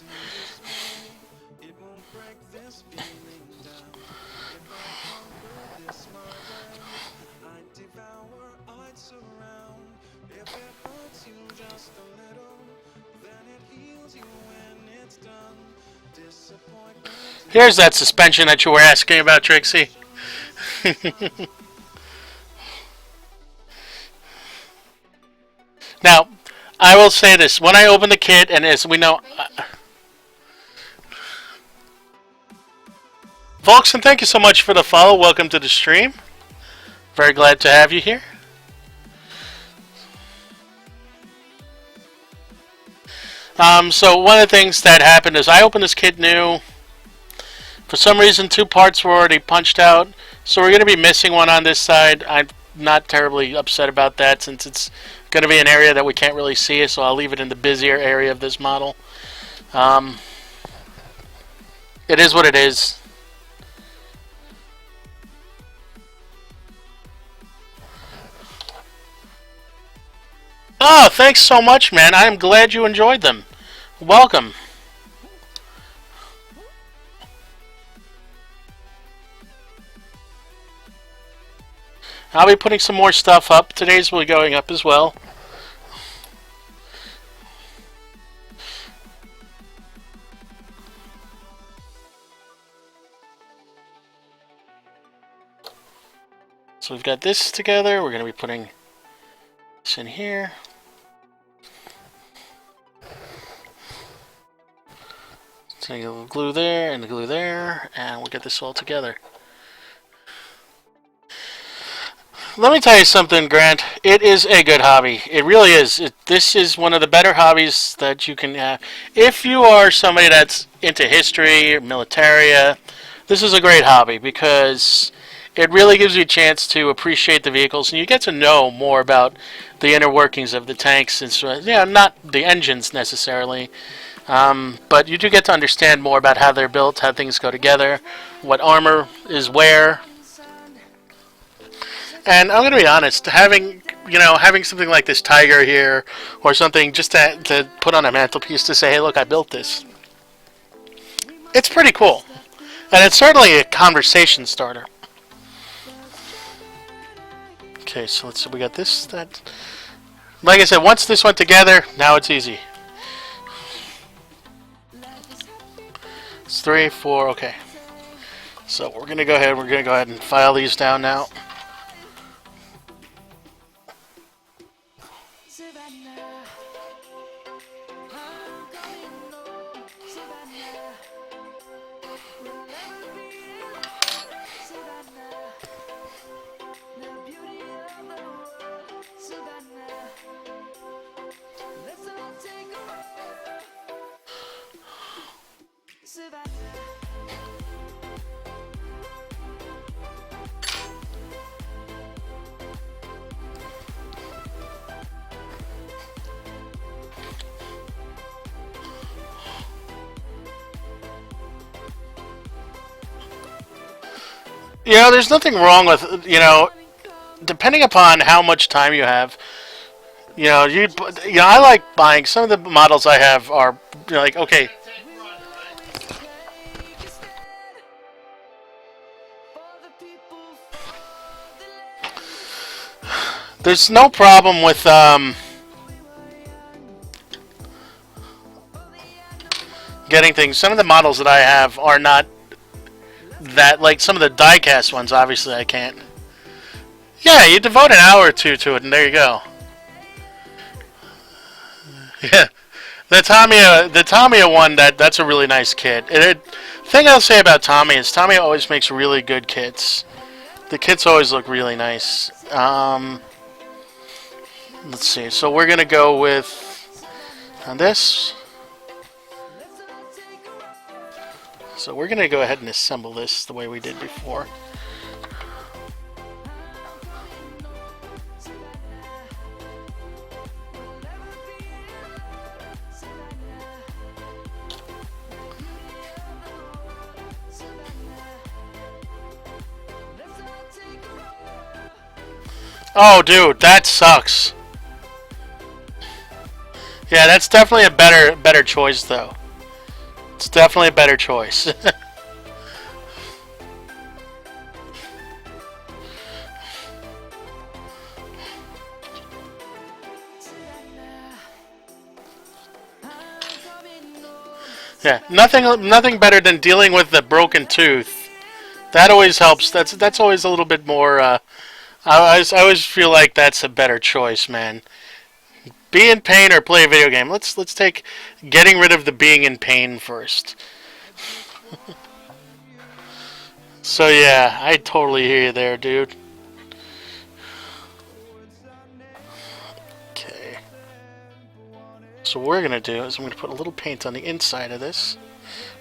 Here's that suspension that you were asking about, Trixie. Now, I will say this. When I open the kit, and as we know... Volkson, thank you so much for the follow. Welcome to the stream. Very glad to have you here. So one of the things that happened is I opened this kit new. For some reason, two parts were already punched out. So we're going to be missing one on this side. I'm not terribly upset about that since it's going to be an area that we can't really see, so I'll leave it in the busier area of this model. It is what it is. Oh, thanks so much, man. I am glad you enjoyed them. Welcome. I'll be putting some more stuff up. Today's will be going up as well. So we've got this together. We're going to be putting this in here. Take a little glue there and the glue there, and we'll get this all together. Let me tell you something, Grant. It is a good hobby. It really is. This is one of the better hobbies that you can have. If you are somebody that's into history or militaria, this is a great hobby because it really gives you a chance to appreciate the vehicles, and you get to know more about the inner workings of the tanks. And not the engines necessarily, but you do get to understand more about how they're built, how things go together, what armor is where. And I'm going to be honest, having something like this Tiger here, or something just to put on a mantelpiece to say, hey, look, I built this. It's pretty cool. And it's certainly a conversation starter. Okay, so let's see, we got this, that. Like I said, once this went together, now it's easy. It's 3, 4, okay. So we're going to go ahead and file these down now. There's nothing wrong with, depending upon how much time you have. I like buying. Some of the models I have are like, okay, there's no problem with getting things. Some of the models that I have are not that, like some of the die-cast ones, obviously I can't. Yeah, you devote an hour or two to it, and there you go. Yeah, the Tamiya one, that's a really nice kit. Thing I'll say about Tamiya is Tamiya always makes really good kits. The kits always look really nice. Let's see. So we're gonna go with this. So we're going to go ahead and assemble this the way we did before. Oh, dude, that sucks. Yeah, that's definitely a better choice, though. It's definitely a better choice. Yeah, nothing better than dealing with the broken tooth. That always helps. That's always a little bit more. I always feel like that's a better choice, man. Be in pain or play a video game. Let's take getting rid of the being in pain first. So yeah, I totally hear you there, dude. Okay. So what we're gonna do is I'm gonna put a little paint on the inside of this.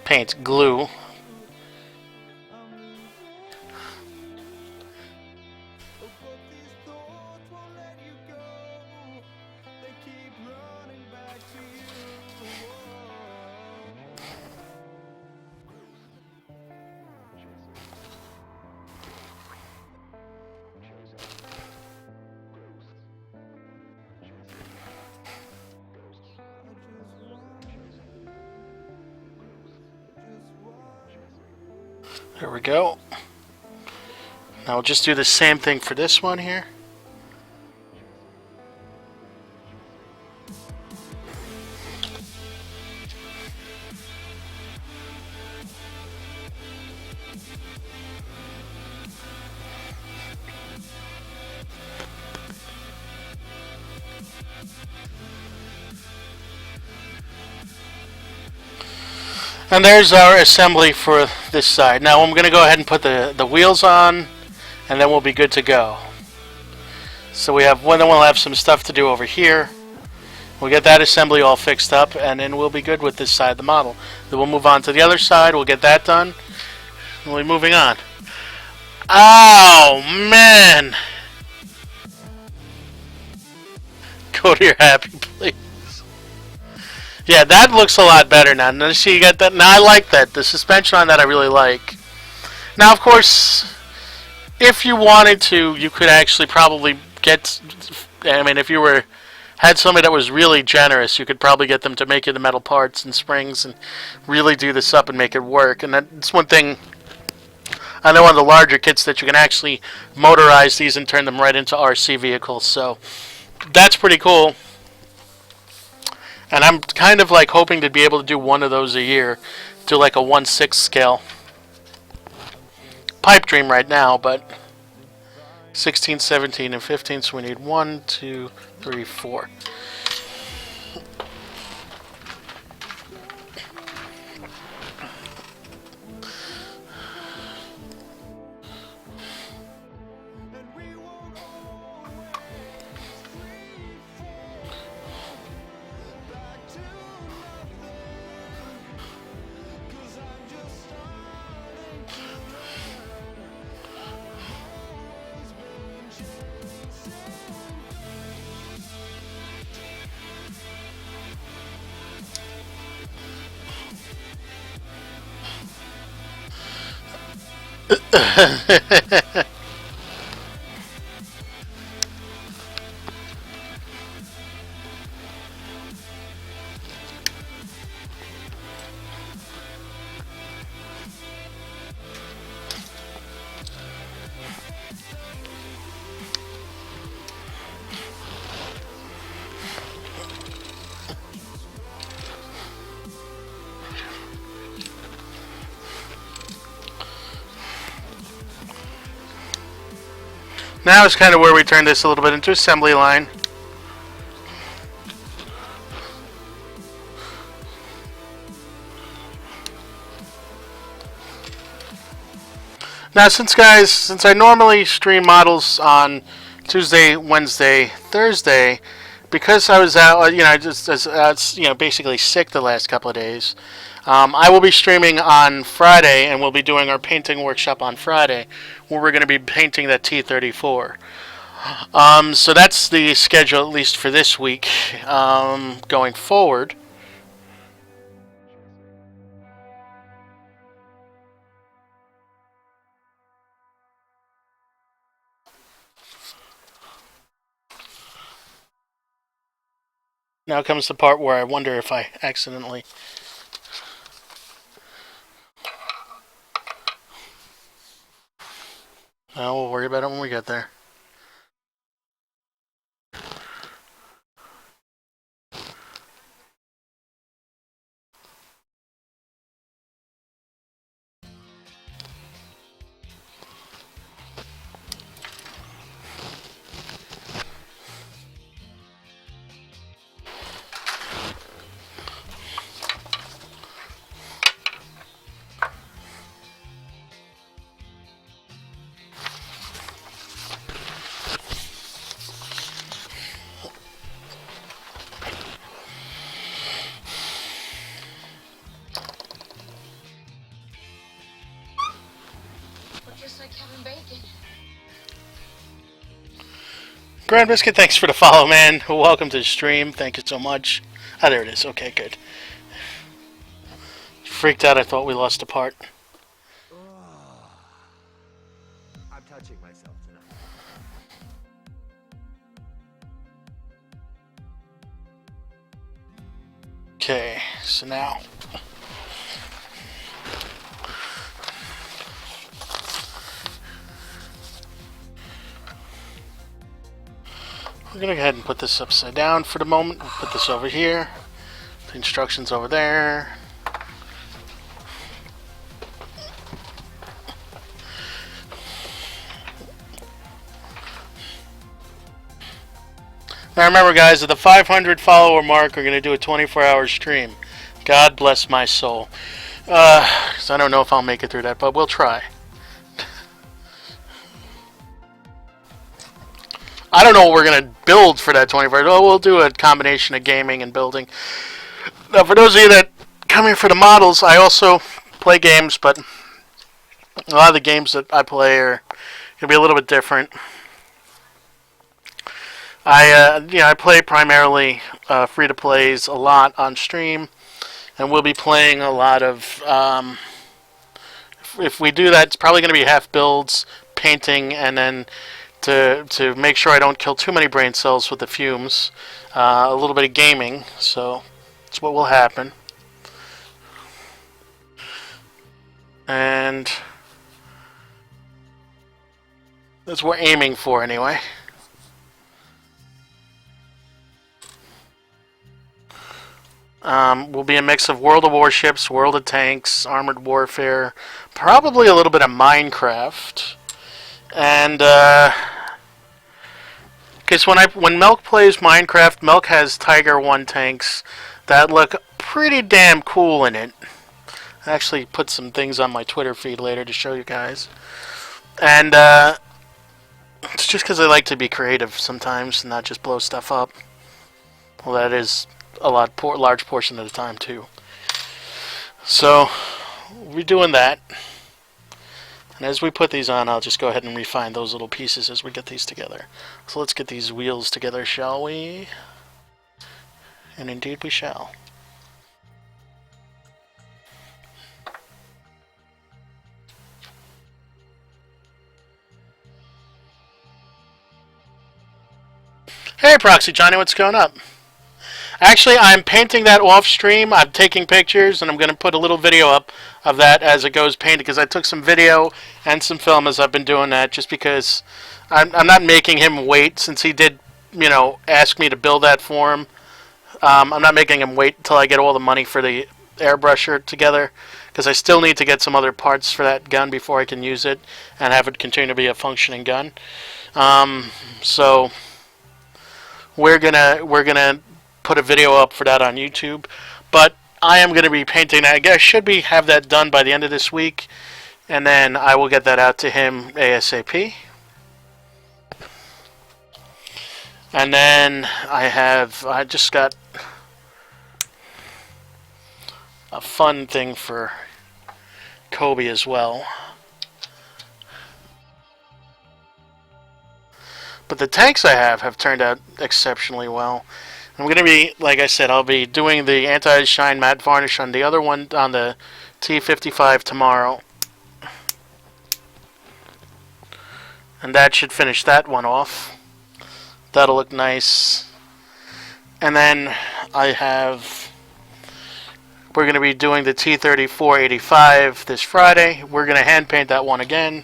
Paint, glue. There we go. Now we'll just do the same thing for this one here. And there's our assembly for this side. Now I'm going to go ahead and put the wheels on, and then we'll be good to go. So then we'll have some stuff to do over here. We'll get that assembly all fixed up, and then we'll be good with this side of the model. Then we'll move on to the other side, we'll get that done, and we'll be moving on. Oh, man! Go to your happy place. Yeah, that looks a lot better now. Now, see, you got that. Now, I like that. The suspension on that I really like. Now, of course, if you wanted to, you could actually probably get... I mean, if you had somebody that was really generous, you could probably get them to make you the metal parts and springs and really do this up and make it work. And that's one thing I know on the larger kits, that you can actually motorize these and turn them right into RC vehicles. So that's pretty cool. And I'm kind of like hoping to be able to do one of those a year, do like a 1/6 scale. Pipe dream right now, but 16, 17, and 15, so we need 1, 2, 3, 4. Now is kind of where we turn this a little bit into assembly line. Now, since I normally stream models on Tuesday, Wednesday, Thursday, because I was out, basically sick the last couple of days, I will be streaming on Friday, and we'll be doing our painting workshop on Friday, where we're going to be painting that T-34. So that's the schedule, at least for this week. Going forward, now comes the part where I wonder if I accidentally... No, we'll worry about it when we get there. Grand Biscuit, thanks for the follow, man. Welcome to the stream. Thank you so much. Ah, there it is. Okay, good. Freaked out. I thought we lost a part. I'm touching myself tonight. Okay, so now... We're going to go ahead and put this upside down for the moment. We'll put this over here. The instructions over there. Now remember, guys, at the 500 follower mark, we're going to do a 24-hour stream. God bless my soul. 'Cause I don't know if I'll make it through that, but we'll try. I don't know what we're going to build for that 24 hours. Oh, we'll do a combination of gaming and building. Now, for those of you that come here for the models, I also play games, but a lot of the games that I play are going to be a little bit different. I play primarily free-to-plays a lot on stream, and we'll be playing a lot of, if we do that, it's probably going to be half builds, painting, and then to make sure I don't kill too many brain cells with the fumes, a little bit of gaming, so that's what will happen. And that's what we're aiming for anyway. Will be a mix of World of Warships, World of Tanks, Armored Warfare, probably a little bit of Minecraft, and because when Melk plays Minecraft, Melk has Tiger 1 tanks that look pretty damn cool in it. I actually put some things on my Twitter feed later to show you guys, and it's just because I like to be creative sometimes and not just blow stuff up. Well, that is a large portion of the time too. So we're doing that, and as we put these on, I'll just go ahead and refine those little pieces as we get these together. So let's get these wheels together, shall we? And indeed we shall. Hey Proxy Johnny, what's going up? Actually, I'm painting that off stream. I'm taking pictures, and I'm going to put a little video up of that as it goes painted, because I took some video and some film as I've been doing that, just because I'm not making him wait, since he did, ask me to build that for him. I'm not making him wait until I get all the money for the airbrusher together, because I still need to get some other parts for that gun before I can use it and have it continue to be a functioning gun. So we're gonna put a video up for that on YouTube, but I am going to be painting that. I guess should have that done by the end of this week, and then I will get that out to him ASAP. And then I just got a fun thing for Kobe as well. But the tanks I have turned out exceptionally well. I'm going to be, like I said, I'll be doing the anti-shine matte varnish on the other one, on the T55 tomorrow. And that should finish that one off. That'll look nice. And then we're going to be doing the T3485 this Friday. We're going to hand paint that one again.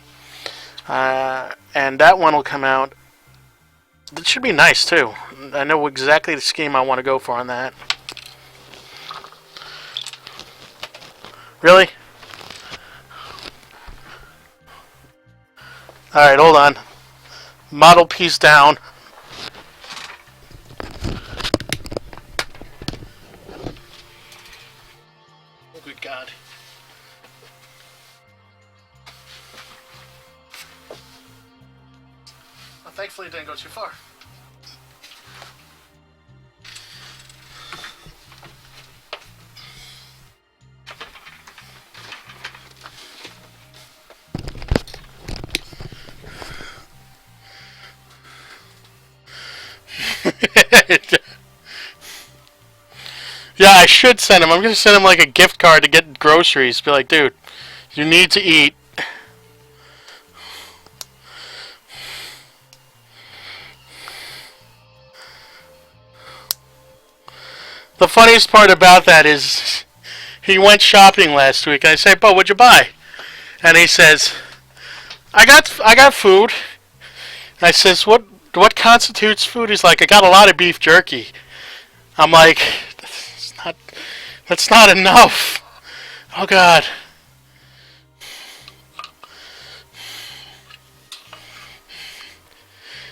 And that one will come out. It should be nice too. I know exactly the scheme I want to go for on that. Really? Alright, hold on. Model piece down. Oh, good God. Well, thankfully it didn't go too far. Yeah, I should send him. I'm going to send him like a gift card to get groceries. Be like, dude, you need to eat. The funniest part about that is he went shopping last week, and I say, "Bo, what'd you buy?" And he says, I got food. And I says, "What what constitutes food? He's like, I got a lot of beef jerky. I'm like, that's not enough. Oh God.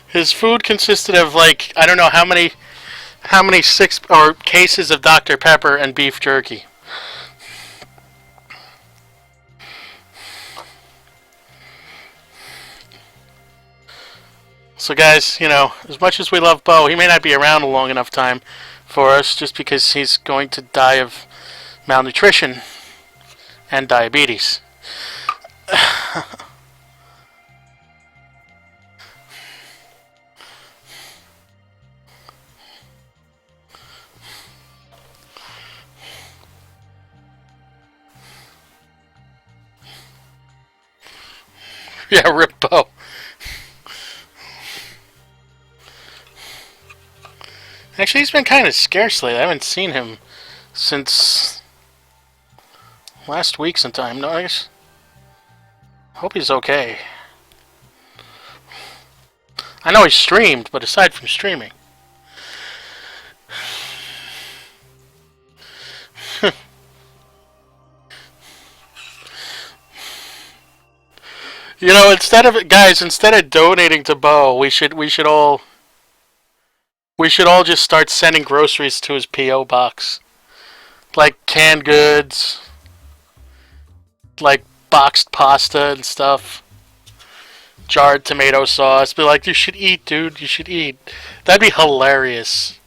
His food consisted of like, I don't know how many 6 or cases of Dr. Pepper and beef jerky. So guys, you know, as much as we love Bo, he may not be around a long enough time for us just because he's going to die of malnutrition and diabetes. Yeah, rip Bo. Actually, he's been kind of scarce lately. I haven't seen him since last week sometime. No, I guess. Hope he's okay. I know he streamed, but aside from streaming. You know, instead of donating to Bo, we should all just start sending groceries to his P.O. box. Like canned goods, like boxed pasta and stuff, jarred tomato sauce. Be like, you should eat, dude, you should eat. That'd be hilarious.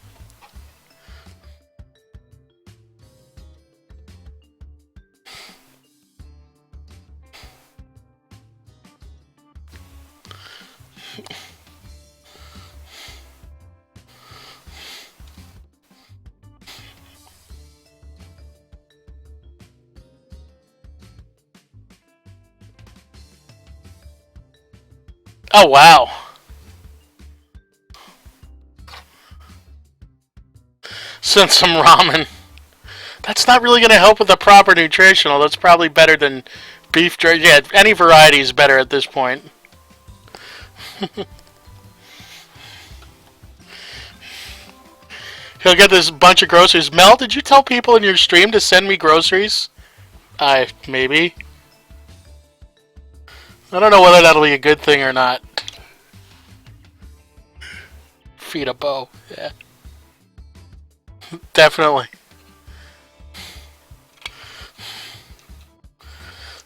Oh, wow. Send some ramen. That's not really going to help with the proper nutrition, although it's probably better than beef jerky. Yeah, any variety is better at this point. He'll get this bunch of groceries. Mel, did you tell people in your stream to send me groceries? Maybe. I don't know whether that'll be a good thing or not. Feed a Bo, yeah. Definitely.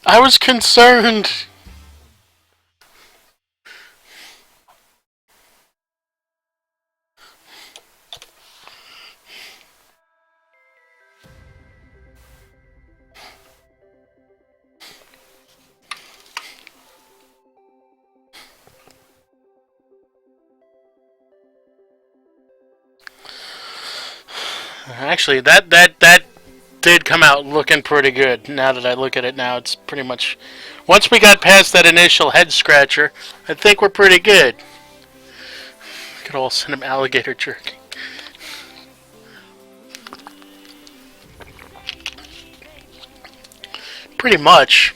I was concerned. Actually, that did come out looking pretty good. Now that I look at it now, it's pretty much... Once we got past that initial head scratcher, I think we're pretty good. We could all send him alligator jerky. Pretty much.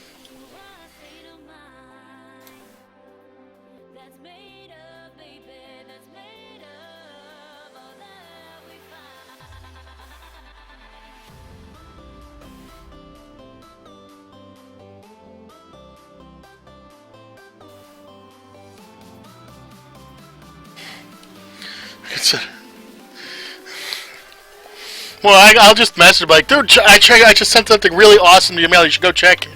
Well, I'll just message him like, dude, I just sent something really awesome to your mail. You should go check it.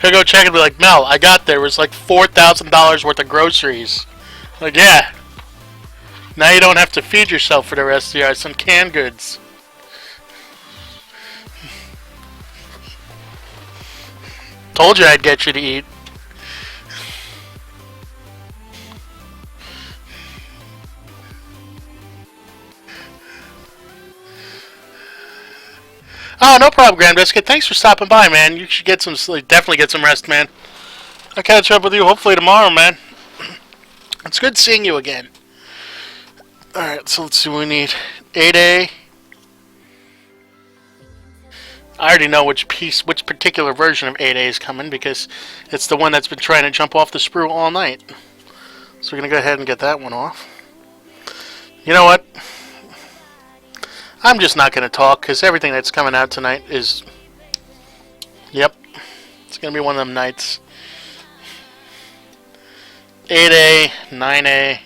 He'll go check it and be like, Mel, I got there. It was like $4,000 worth of groceries. Like, yeah. Now you don't have to feed yourself for the rest of the year. Some canned goods. Told you I'd get you to eat. Oh, no problem, Grand Biscuit. Thanks for stopping by, man. You should get some sleep. Definitely get some rest, man. I'll catch up with you hopefully tomorrow, man. It's good seeing you again. Alright, so let's see what we need. 8A. I already know which particular version of 8A is coming because it's the one that's been trying to jump off the sprue all night. So we're going to go ahead and get that one off. You know what? I'm just not going to talk because everything that's coming out tonight is... Yep. It's going to be one of them nights. 8A, 9A.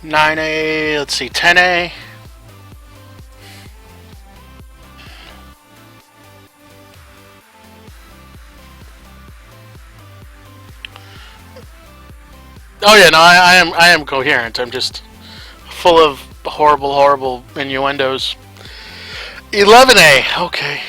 Nine A, let's see, 10A. Oh yeah, no, I am coherent. I'm just full of horrible innuendos. 11A, okay.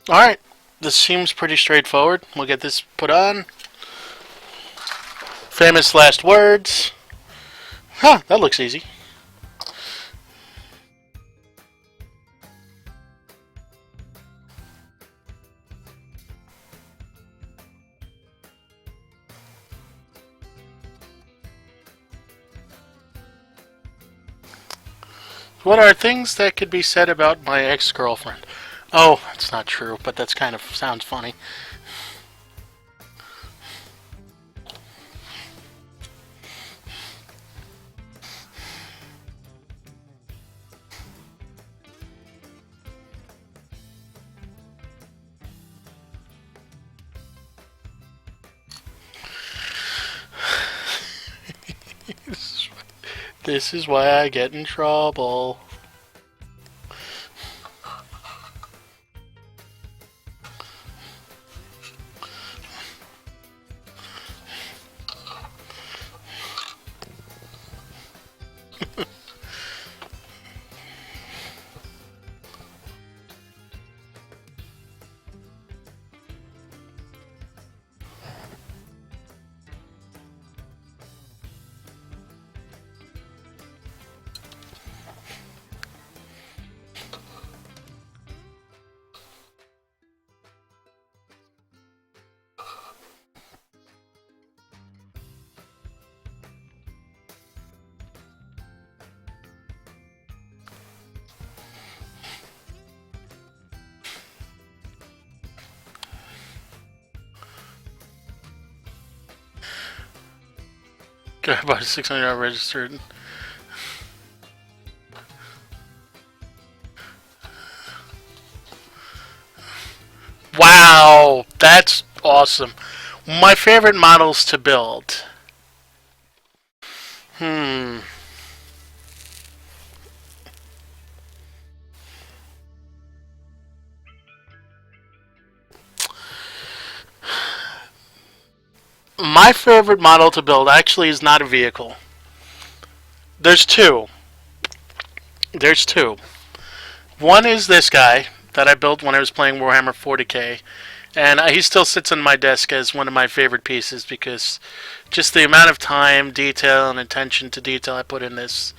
Alright, this seems pretty straightforward. We'll get this put on. Famous last words. Huh, that looks easy. What are things that could be said about my ex-girlfriend? Oh, it's not true, but that's kind of sounds funny. This is why I get in trouble. Got about $600 registered. Wow, that's awesome. My favorite models to build. My favorite model to build actually is not a vehicle. There's two. There's two. One is this guy that I built when I was playing Warhammer 40k. And he still sits on my desk as one of my favorite pieces because just the amount of time, detail, and attention to detail I put in this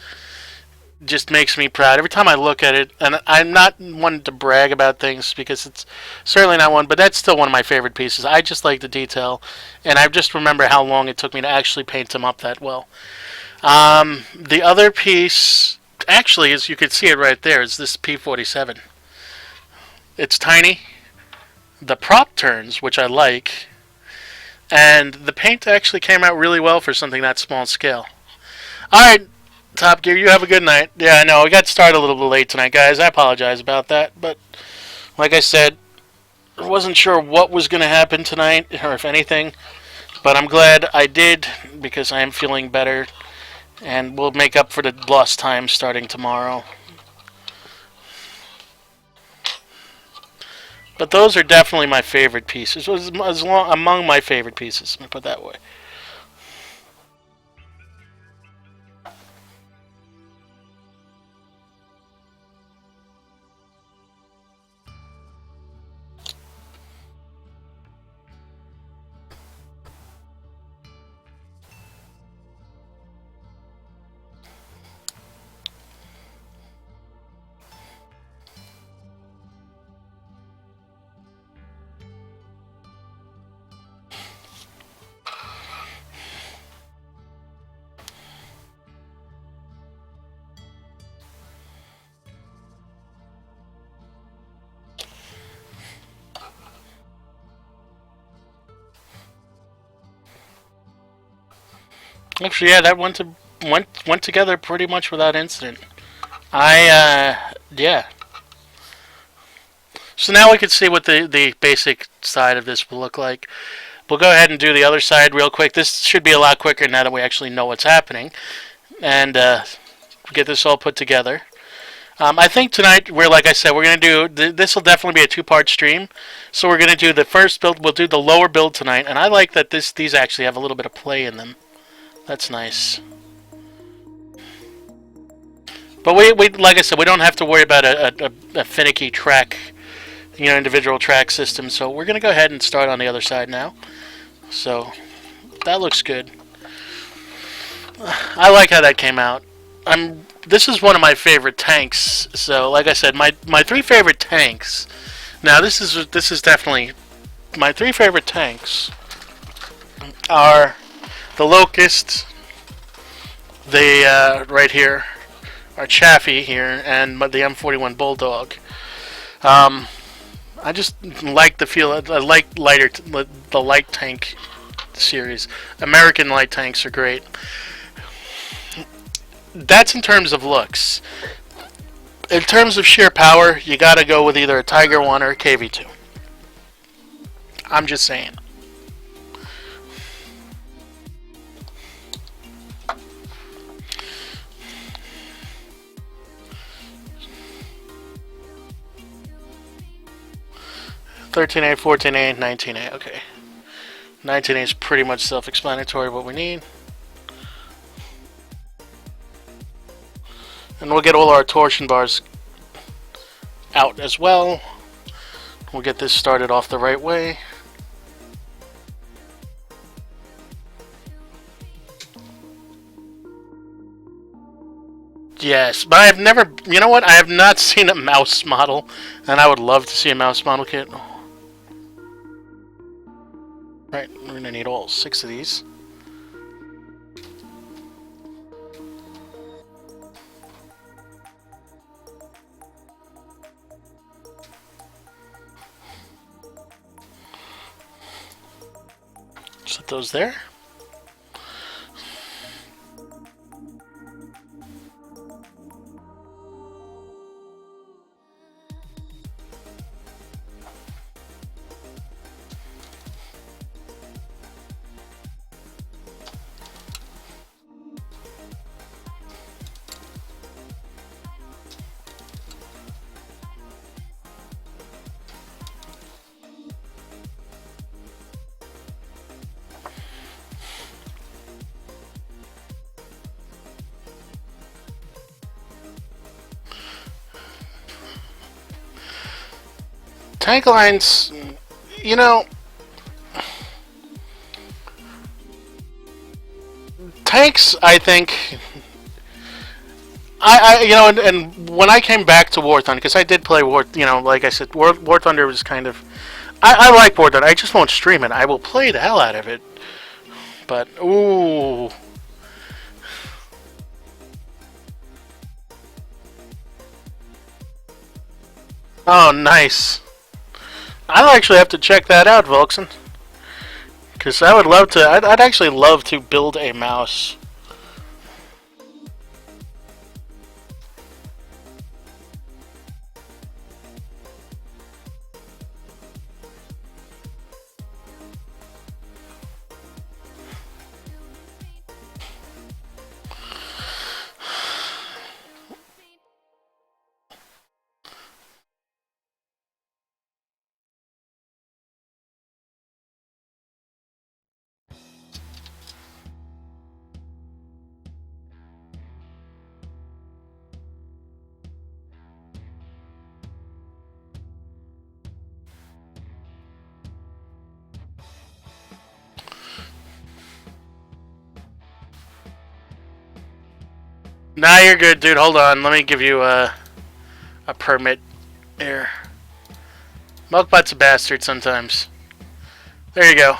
just makes me proud. Every time I look at it, and I'm not one to brag about things because it's certainly not one, but that's still one of my favorite pieces. I just like the detail, and I just remember how long it took me to actually paint him up that well. The other piece, actually, as you can see it right there, is this P-47. It's tiny. The prop turns, which I like, and the paint actually came out really well for something that small scale. Alright, Top Gear, you have a good night. Yeah, I know, we got started a little bit late tonight, guys. I apologize about that, but like I said, I wasn't sure what was going to happen tonight, or if anything, but I'm glad I did, because I am feeling better, And we'll make up for the lost time starting tomorrow. But those are definitely my favorite pieces. Among my favorite pieces, let me put it that way. Actually, yeah, that went together pretty much without incident. Yeah. So now we can see what the basic side of this will look like. We'll go ahead and do the other side real quick. This should be a lot quicker now that we actually know what's happening. And get this all put together. I think tonight, like I said, we're going to do, this will definitely be a two-part stream. So we're going to do the first build, we'll do the lower build tonight. And I like that these actually have a little bit of play in them. That's nice. But we like I said, we don't have to worry about a finicky track, individual track system. So we're going to go ahead and start on the other side now. So that looks good. I like how that came out. This is one of my favorite tanks. So like I said, my three favorite tanks. Now this is definitely my three favorite tanks are the Locust, the right here, our Chaffee here, and the M41 Bulldog. I just like the feel. I like the light tank series. American light tanks are great. That's in terms of looks. In terms of sheer power, you gotta go with either a Tiger 1 or a KV2. I'm just saying. $13A, $14A, $19A. Okay. $19A is pretty much self-explanatory what we need. And we'll get all our torsion bars out as well. We'll get this started off the right way. Yes, but I have never, you know what? I have not seen a mouse model, and I would love to see a mouse model kit. Right, we're going to need all 6 of these. Set those there. Tank lines, tanks, I think, and when I came back to War Thunder, because I did play War, like I said, War Thunder was kind of, I like War Thunder, I just won't stream it. I will play the hell out of it, but, ooh. Oh, nice. I'll actually have to check that out, Volkson. Because I would love to, I'd actually love to build a mouse. Nah, you're good, dude. Hold on. Let me give you a permit here. Milkbot's a bastard sometimes. There you go.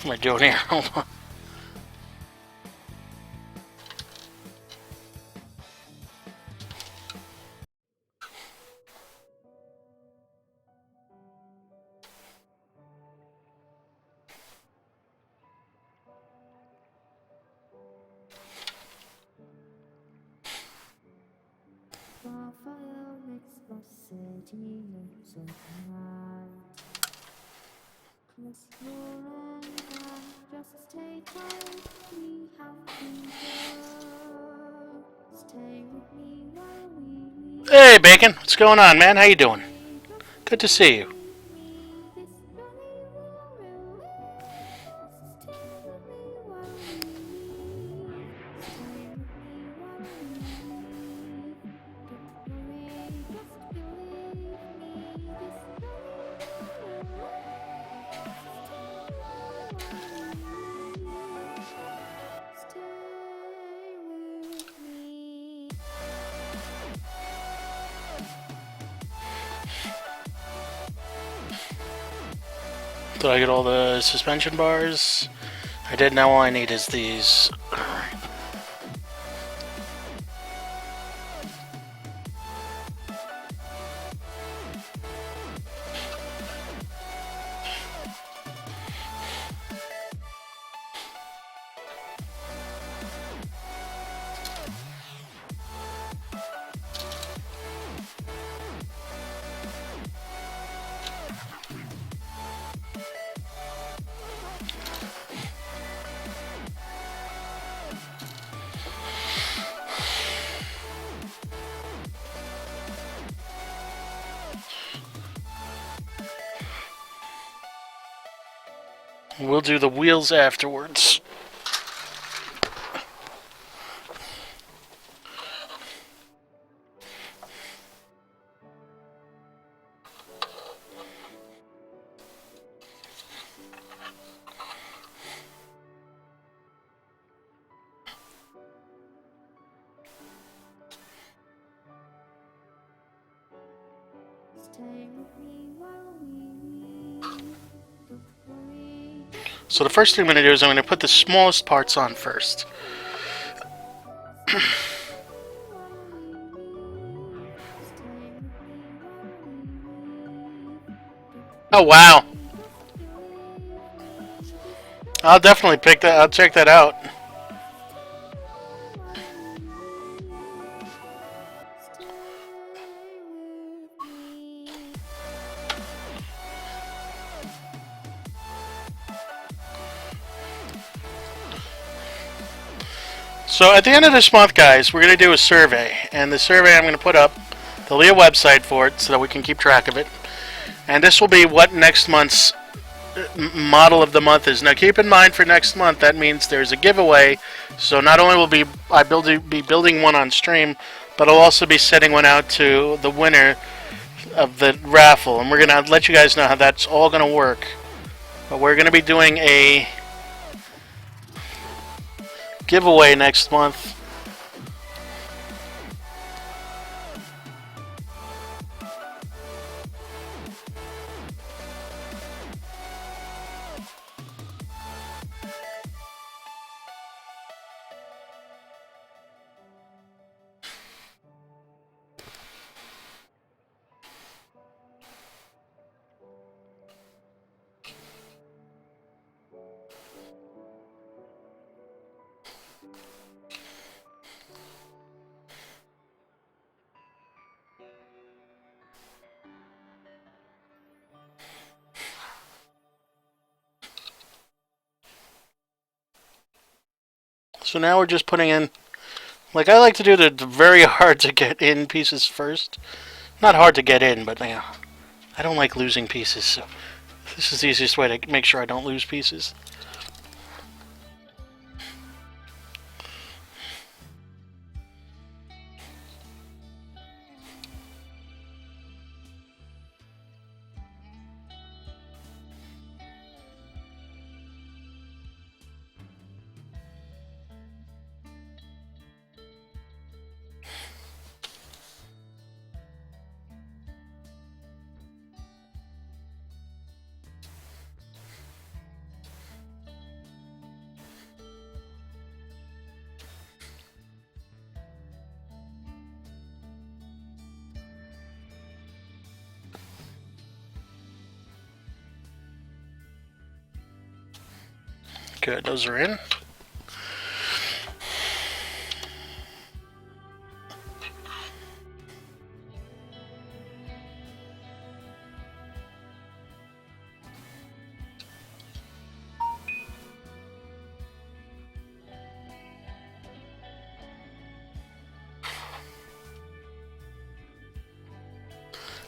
What am I doing here? Hold on. Hey, Bacon. What's going on, man? How you doing? Good to see you. Did I get all the suspension bars? I did. Now all I need is these. We'll do the wheels afterwards. So the first thing I'm going to do is I'm going to put the smallest parts on first. Oh, wow. I'll definitely pick that. I'll check that out. So at the end of this month, guys, we're going to do a survey. And the survey I'm going to put up, there'll be a website for it so that we can keep track of it. And this will be what next month's model of the month is. Now keep in mind for next month, that means there's a giveaway. So not only will be building one on stream, but I'll also be setting one out to the winner of the raffle. And we're going to let you guys know how that's all going to work. But we're going to be doing a giveaway next month. So now we're just putting in, like I like to do the very hard to get in pieces first. Not hard to get in, but I don't like losing pieces, so this is the easiest way to make sure I don't lose pieces. Good, those are in.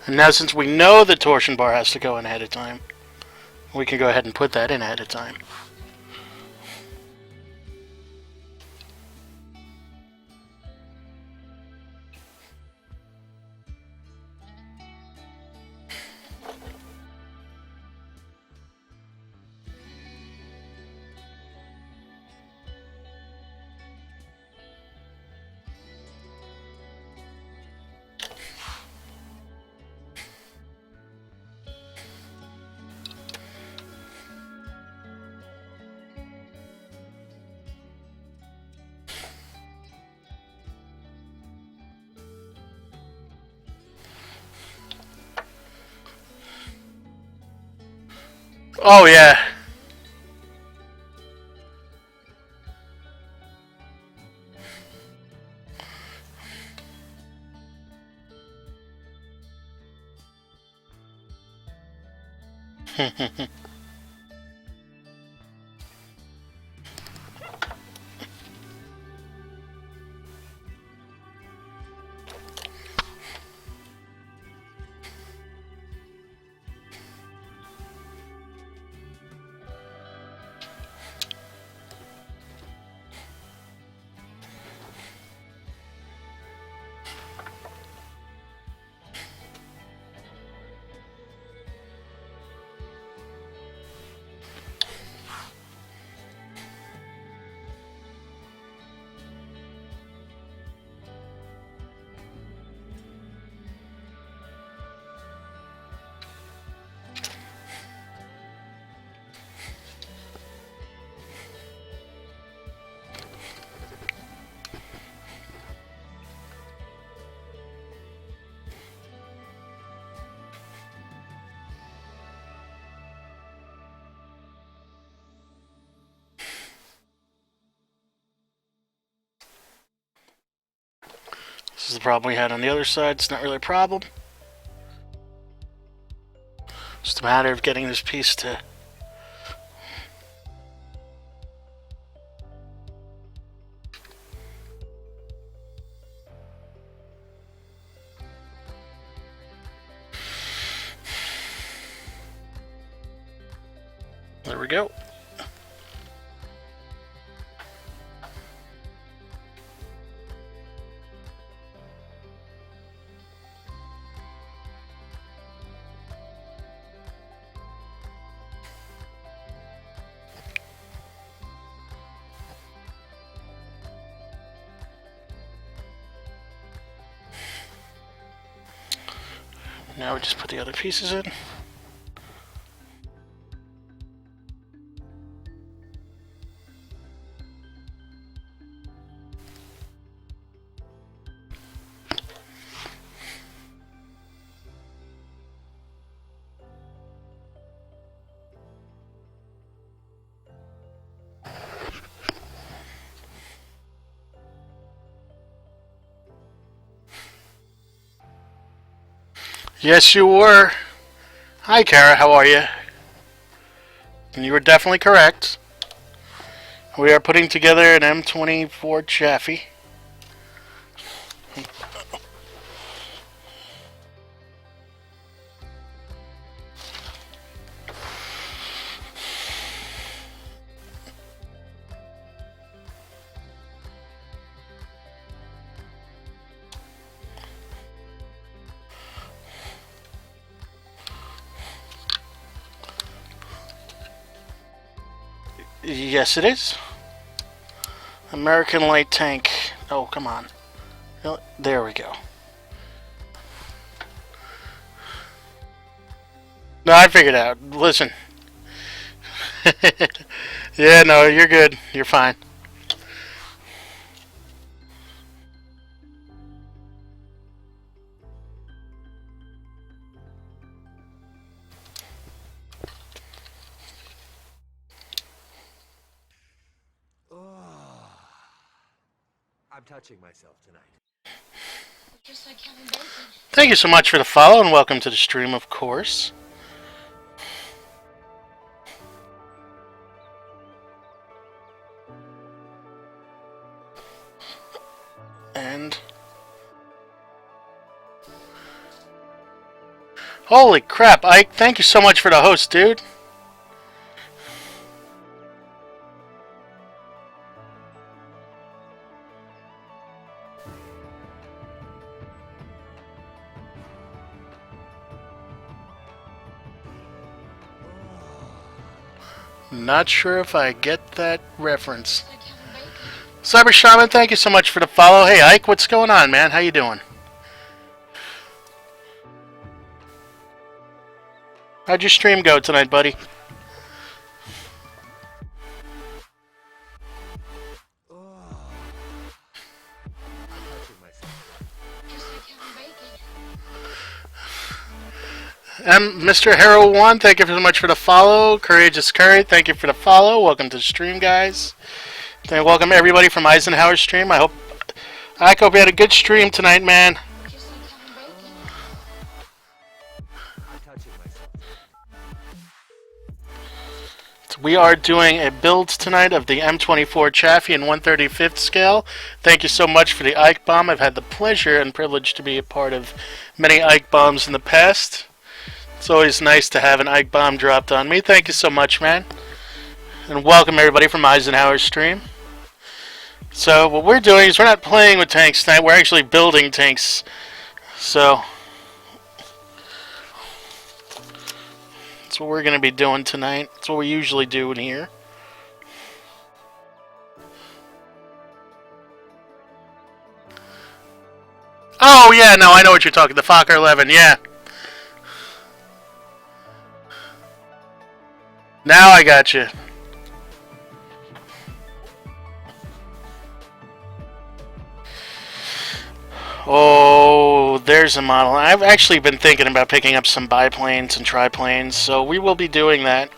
And now since we know the torsion bar has to go in ahead of time, we can go ahead and put that in ahead of time. Oh yeah. This is the problem we had on the other side. It's not really a problem. It's just a matter of getting this piece to... There we go. Now we just put the other pieces in. Yes, you were. Hi, Kara. How are you? And you were definitely correct. We are putting together an M24 Chaffee. Yes, it is. American light tank. Oh, come on. There we go. No, I figured out. Listen. Yeah, no, you're good. You're fine. I'm touching myself tonight. Just like Kevin Bacon. Thank you so much for the follow and welcome to the stream, of course. And holy crap, Ike, thank you so much for the host, dude. Not sure if I get that reference. Like Kevin Bacon. Cyber Shaman, thank you so much for the follow. Hey Ike, what's going on, man? How you doing? How'd your stream go tonight, buddy? I'm touching myself tonight. Just like Kevin Bacon. And Mr. Hero One, thank you so much for the follow. Courageous Curry, thank you for the follow. Welcome to the stream, guys. Welcome everybody from Eisenhower stream. I hope you had a good stream tonight, man. Just like Kevin Bacon. I'm touching myself tonight. We are doing a build tonight of the M24 Chaffee in 1/35th scale. Thank you so much for the Ike bomb. I've had the pleasure and privilege to be a part of many Ike bombs in the past. It's always nice to have an Ike bomb dropped on me. Thank you so much, man. And welcome everybody from Eisenhower's stream. So what we're doing is we're not playing with tanks tonight. We're actually building tanks. So that's what we're going to be doing tonight. That's what we usually do in here. Oh yeah, no, I know what you're talking. The Fokker 11, yeah. Now I got you. Oh, there's a model. I've actually been thinking about picking up some biplanes and triplanes, so we will be doing that.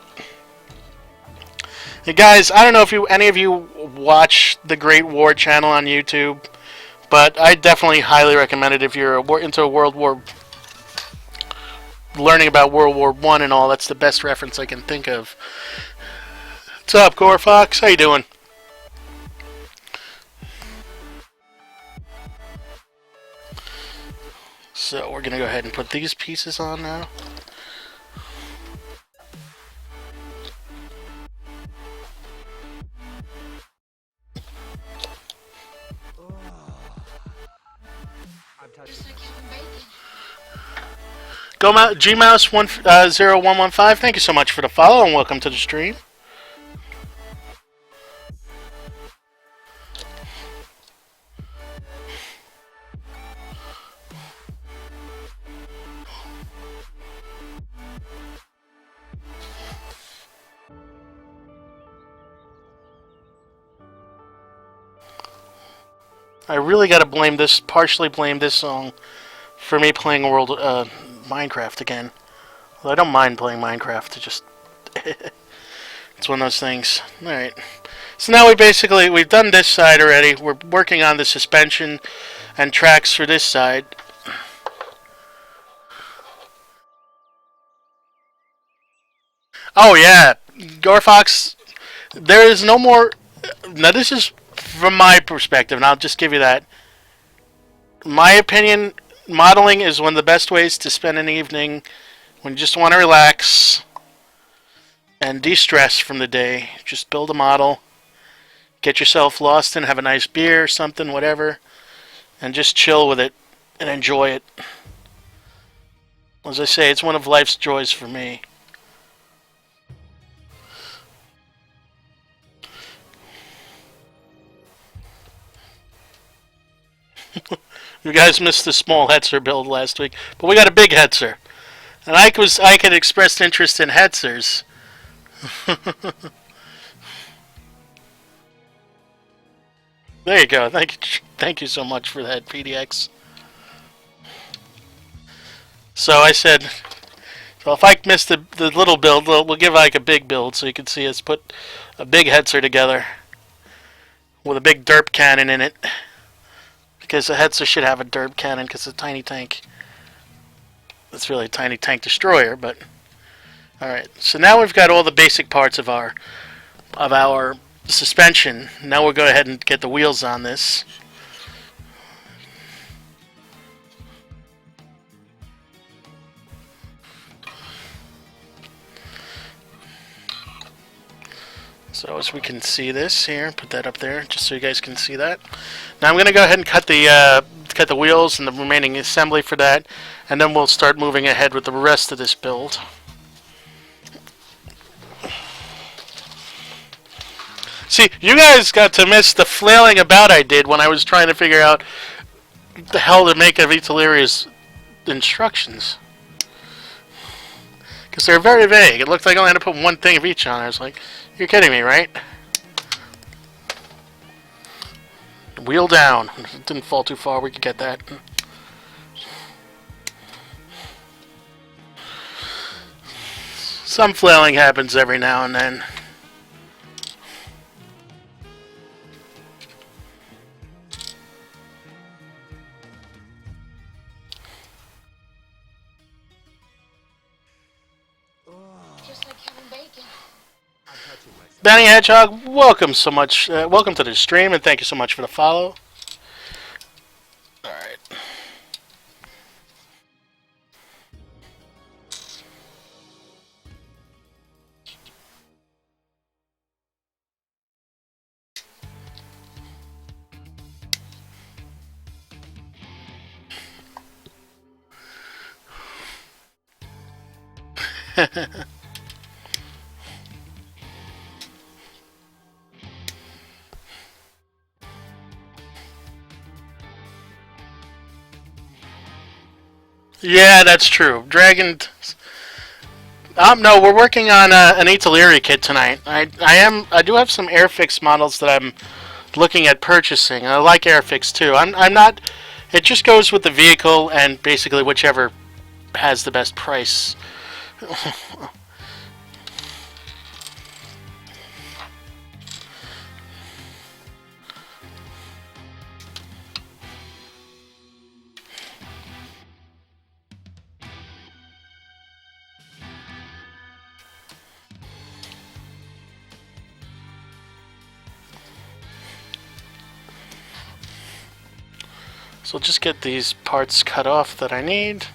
Hey guys, I don't know if any of you watch the Great War channel on YouTube, but I definitely highly recommend it if you're into a World War, learning about World War I and all. That's the best reference I can think of. What's up, Gore Fox? How you doing? So we're gonna go ahead and put these pieces on now. I'm touching Just like Kevin Bacon. GMouse0115, thank you so much for the follow and welcome to the stream. I really gotta partially blame this song for me playing Minecraft again. Well, I don't mind playing Minecraft, it's one of those things. Alright. So now we've done this side already. We're working on the suspension and tracks for this side. Oh yeah, Gorfox, there is no more Now this is from my perspective, and I'll just give you that. My opinion, modeling is one of the best ways to spend an evening when you just want to relax and de-stress from the day. Just build a model, get yourself lost in, have a nice beer, something, whatever, and just chill with it and enjoy it. As I say, it's one of life's joys for me. You guys missed the small Hetzer build last week, but we got a big Hetzer. And I had expressed interest in Hetzers. There you go. Thank you so much for that, PDX. So I said, well, if I missed the little build, we'll give like a big build so you can see us put a big Hetzer together with a big derp cannon in it. Because the Hetzer should have a derp cannon because it's a tiny tank. It's really a tiny tank destroyer, but alright. So now we've got all the basic parts of our suspension. Now we'll go ahead and get the wheels on this. So as we can see this here, put that up there just so you guys can see that. Now I'm going to go ahead and cut the wheels and the remaining assembly for that, and then we'll start moving ahead with the rest of this build. See, you guys got to miss the flailing about I did when I was trying to figure out the hell to make of Italeri's instructions. Because they're very vague. It looked like I only had to put one thing of each on. I was like, you're kidding me, right? Wheel down. It didn't fall too far. We could get that. Some flailing happens every now and then. Just like having bacon. I'm touching myself. Benny Hedgehog, welcome so much. Welcome to the stream, and thank you so much for the follow. All right. Yeah, that's true. Dragon. No, we're working on an Italeri kit tonight. I do have some Airfix models that I'm looking at purchasing. I like Airfix too. I'm not. It just goes with the vehicle and basically whichever has the best price. So just get these parts cut off that I need.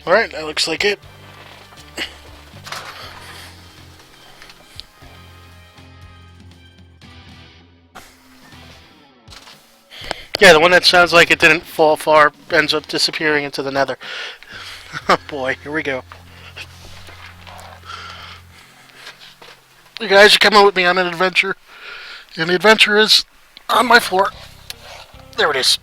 Alright, that looks like it. Yeah, the one that sounds like it didn't fall far ends up disappearing into the nether. Oh boy, here we go. You guys are coming with me on an adventure. And the adventure is on my floor. There it is.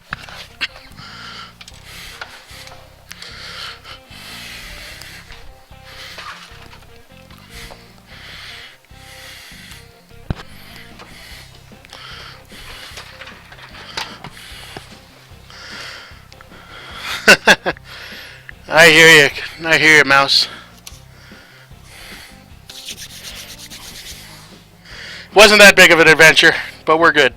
I hear you. I hear you, mouse. Wasn't that big of an adventure, but we're good.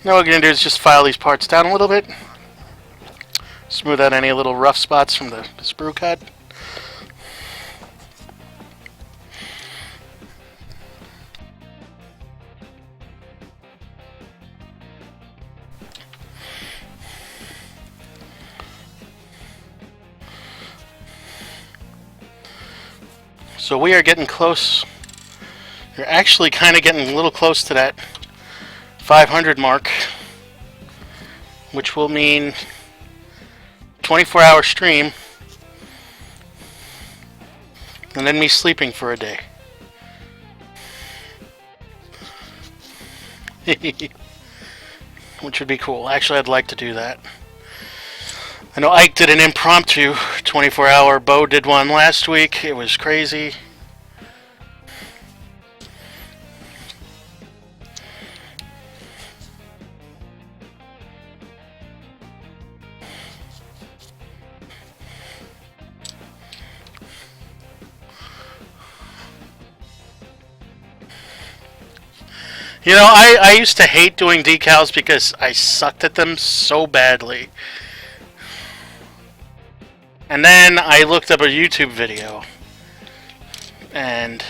Now what we're going to do is just file these parts down a little bit. Smooth out any little rough spots from the sprue cut. So we are getting close. You're actually kind of getting a little close to that 500 mark, which will mean 24-hour stream and then me sleeping for a day. Which would be cool. Actually, I'd like to do that. I know Ike did an impromptu 24-hour. Bo did one last week. It was crazy. You know, I used to hate doing decals because I sucked at them so badly. And then I looked up a YouTube video. And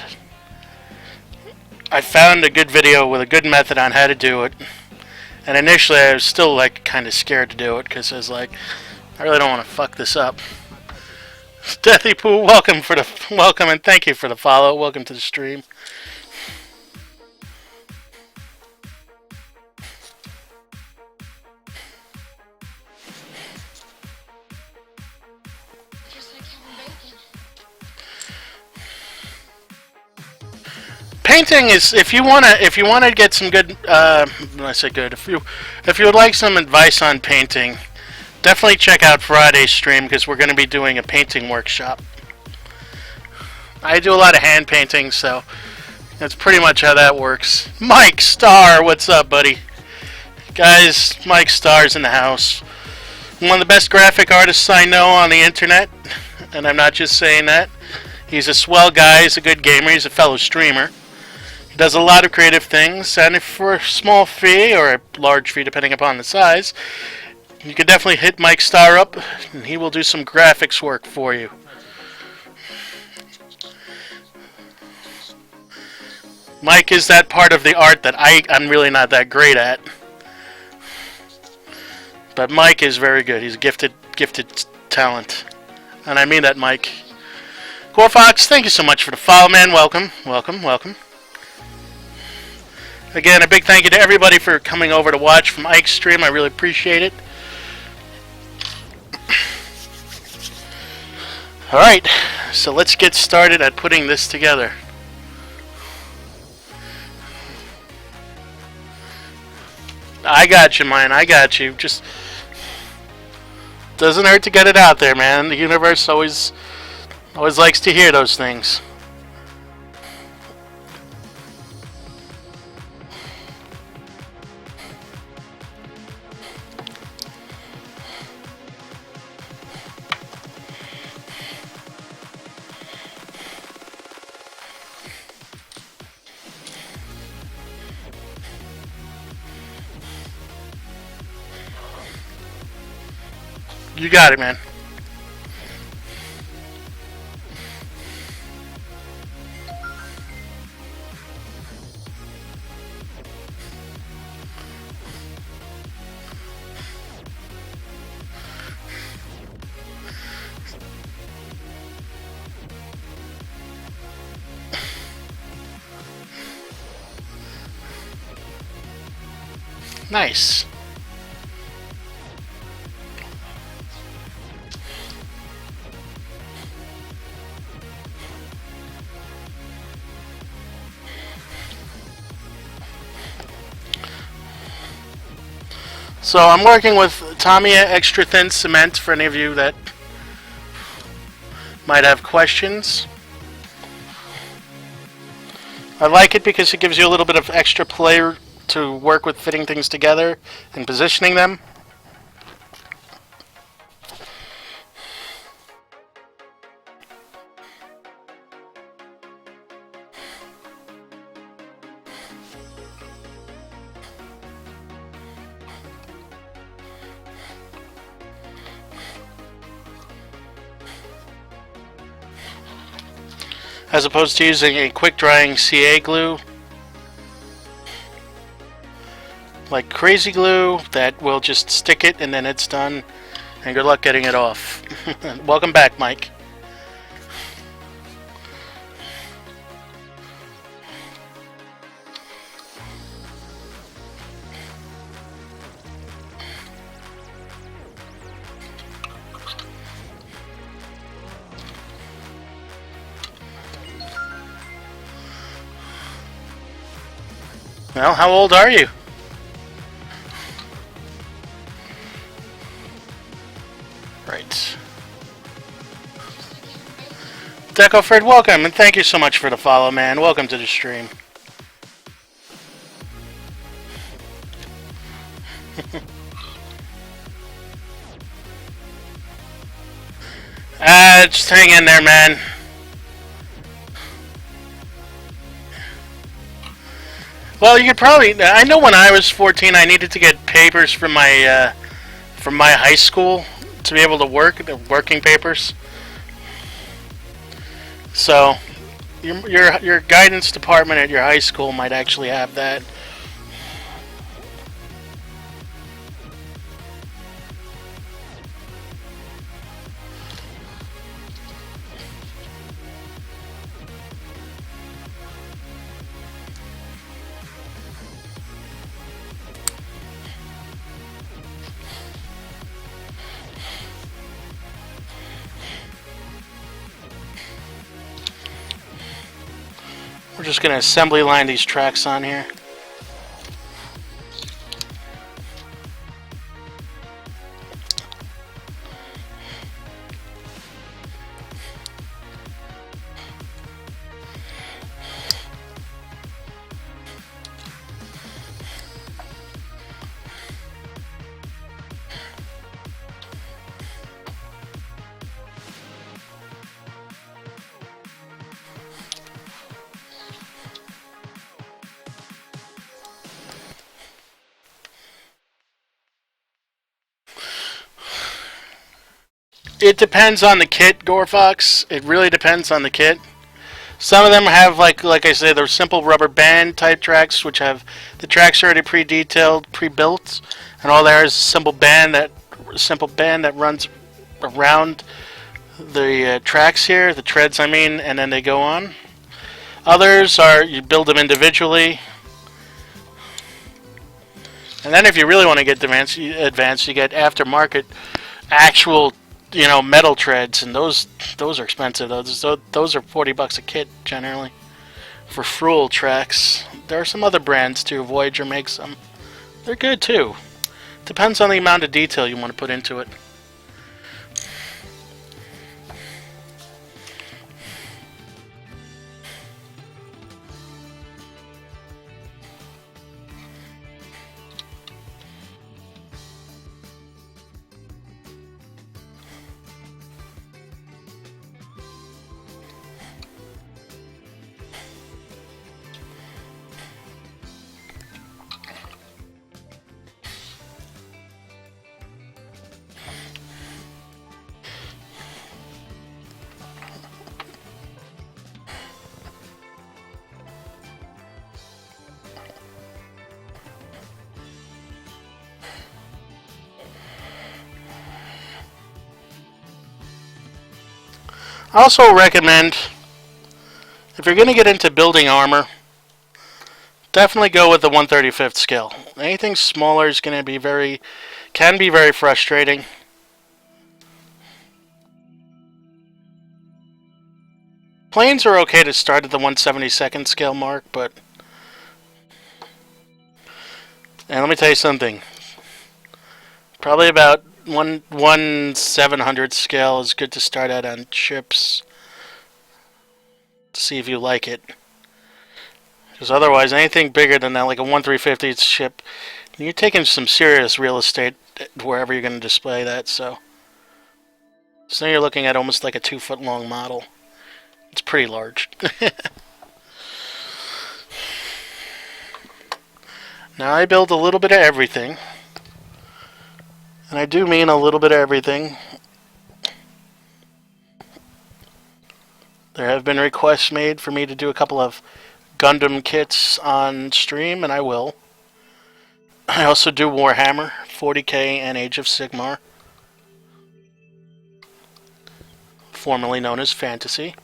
I found a good video with a good method on how to do it. And initially I was still like kind of scared to do it because I was like, I really don't want to fuck this up. Deathy Pooh, welcome and thank you for the follow. Welcome to the stream. Just like having bacon. Painting is, if you wanna get some good, when I say good, if you would like some advice on painting, definitely check out Friday's stream because we're going to be doing a painting workshop. I do a lot of hand painting, so that's pretty much how that works. Mike Starr, what's up, buddy? Guys, Mike Starr's in the house. One of the best graphic artists I know on the internet, and I'm not just saying that. He's a swell guy, he's a good gamer, he's a fellow streamer. He does a lot of creative things, and if for a small fee, or a large fee depending upon the size, you can definitely hit Mike Starr up, and he will do some graphics work for you. Mike is that part of the art that I'm really not that great at. But Mike is very good. He's a gifted talent. And I mean that, Mike. Corfox, thank you so much for the follow, man. Welcome. Again, a big thank you to everybody for coming over to watch from Ike's stream. I really appreciate it. Alright, so let's get started at putting this together. I got you, man. I got you. Just doesn't hurt to get it out there, man. The universe always likes to hear those things. You got it, man. Nice. So I'm working with Tamiya Extra Thin Cement for any of you that might have questions. I like it because it gives you a little bit of extra play to work with fitting things together and positioning them. As opposed to using a quick drying CA glue like crazy glue that will just stick it and then it's done, and good luck getting it off. Welcome back, Mike. Well, how old are you? Right. Deco Fred, welcome, and thank you so much for the follow, man. Welcome to the stream. Just hang in there, man. Well, you could probably. I know when I was 14, I needed to get papers from my high school to be able to work, the working papers. So, your guidance department at your high school might actually have that. We're just going to assembly line these tracks on here. It depends on the kit, Gorfox. It really depends on the kit. Some of them have, like I say, they're simple rubber band type tracks, which have the tracks already pre-detailed, pre-built, and all there is a simple band that runs around the tracks here, the treads, I mean, and then they go on. Others are you build them individually, and then if you really want to get advanced, you get aftermarket actual, metal treads, and those are expensive. Those are $40 a kit generally for Fruel tracks. There are some other brands too. Voyager makes them. They're good too. Depends on the amount of detail you want to put into it. I also recommend, if you're going to get into building armor, definitely go with the 1/35th scale. Anything smaller is going to be can be very frustrating. Planes are okay to start at the 1/72nd scale mark, and let me tell you something. Probably about one 700 scale is good to start at on ships. To see if you like it. Because otherwise, anything bigger than that, like a 1/350 ship, you're taking some serious real estate wherever you're going to display that. So now you're looking at almost like a 2-foot long model. It's pretty large. Now I build a little bit of everything. And I do mean a little bit of everything. There have been requests made for me to do a couple of Gundam kits on stream, and I will. I also do Warhammer, 40k, and Age of Sigmar, formerly known as Fantasy.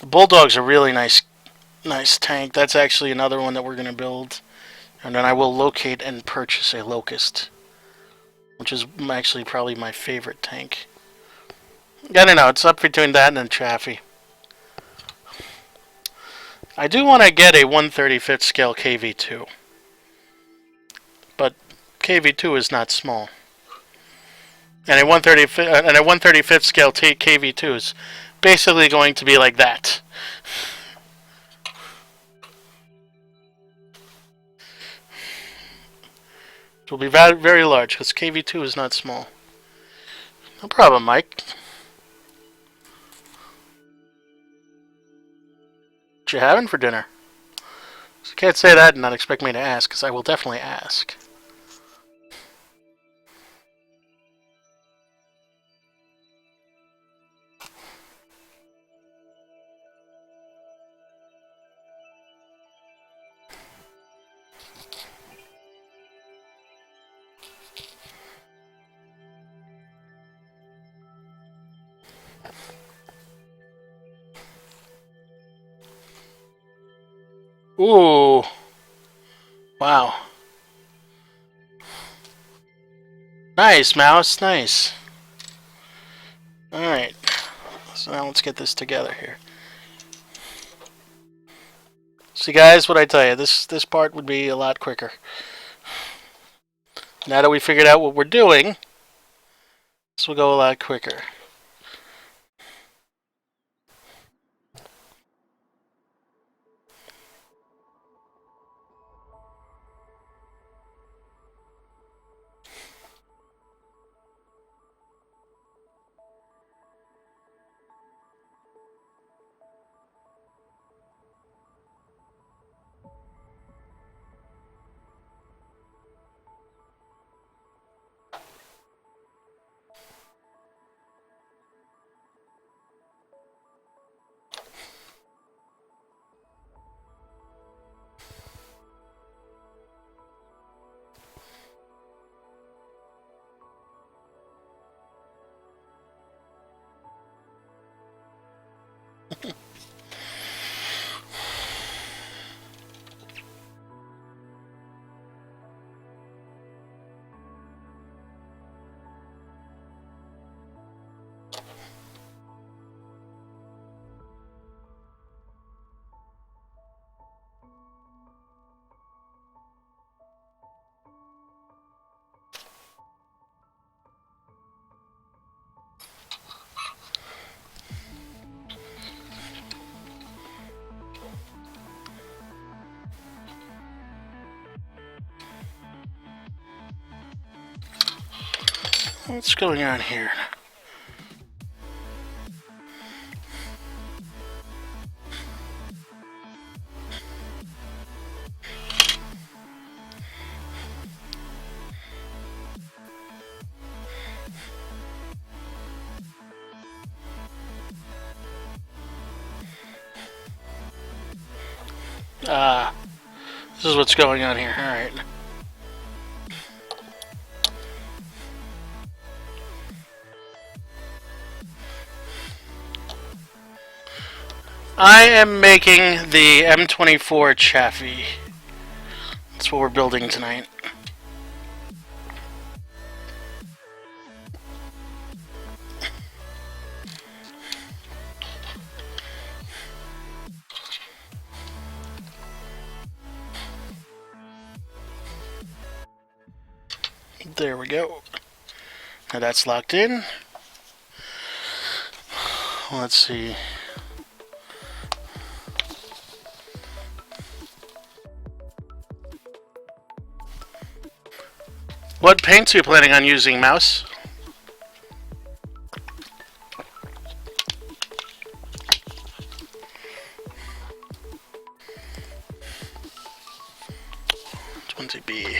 The Bulldog's a really nice tank. That's actually another one that we're going to build. And then I will locate and purchase a Locust, which is actually probably my favorite tank. I don't know, it's up between that and a Chaffee. I do want to get a 1/35 scale KV2. But KV2 is not small. And a 1/35 scale KV2 is basically going to be like that. It will be very large because KV2 is not small. No problem, Mike. What you having for dinner? You can't say that and not expect me to ask, because I will definitely ask. Ooh. Wow. Nice, Mouse. Nice. Alright. So now let's get this together here. See, guys, what I tell you, this part would be a lot quicker. Now that we figured out what we're doing, this will go a lot quicker. What's going on here? This is what's going on here. Alright. I am making the M24 Chaffee. That's what we're building tonight. There we go. Now that's locked in. Let's see. What paints are you planning on using, Mouse? B.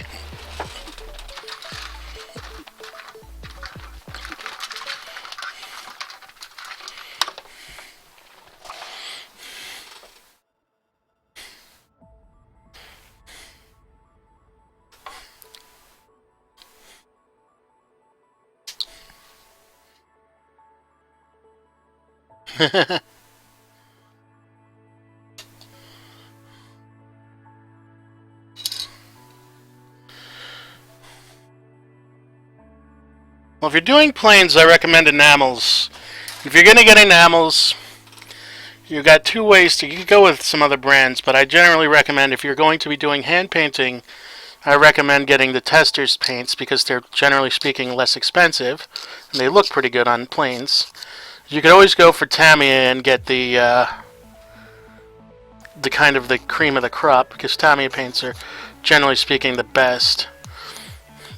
Well, if you're doing planes, I recommend enamels. If you're going to get enamels, you've got two ways to... You can go with some other brands, but I generally recommend if you're going to be doing hand painting, I recommend getting the Testors paints because they're, generally speaking, less expensive, and they look pretty good on planes. You could always go for Tamiya and get the kind of the cream of the crop, because Tamiya paints are, generally speaking, the best.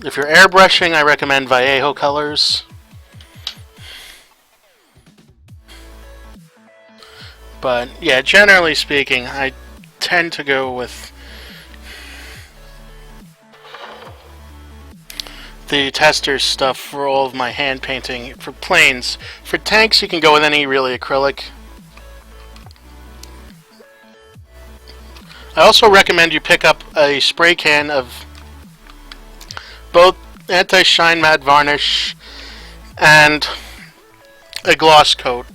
If you're airbrushing, I recommend Vallejo colors. But yeah, generally speaking, I tend to go with the Testors stuff for all of my hand painting. For planes, for tanks, you can go with any really acrylic. I also recommend you pick up a spray can of both anti-shine matte varnish and a gloss coat.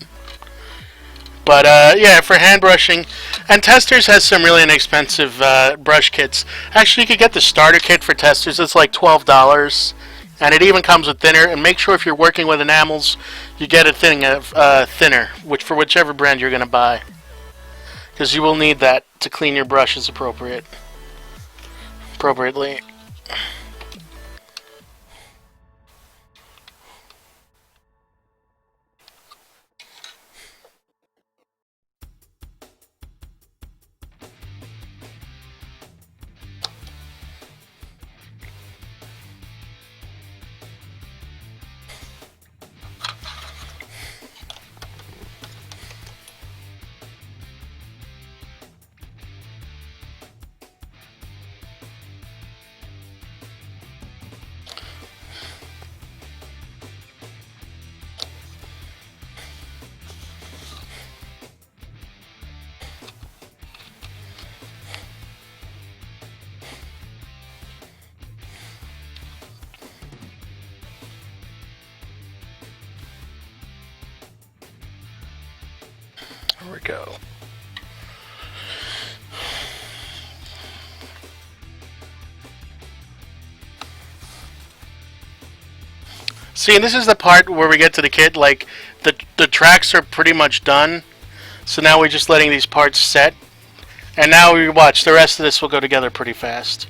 But yeah, for hand brushing, and Testors has some really inexpensive brush kits. Actually, you could get the starter kit for Testors. It's like $12, and it even comes with thinner. And make sure if you're working with enamels, you get a thing of thinner, which for whichever brand you're going to buy, because you will need that to clean your brushes appropriately. There we go. See, and this is the part where we get to the kit, like, the tracks are pretty much done, so now we're just letting these parts set, and now we watch, the rest of this will go together pretty fast.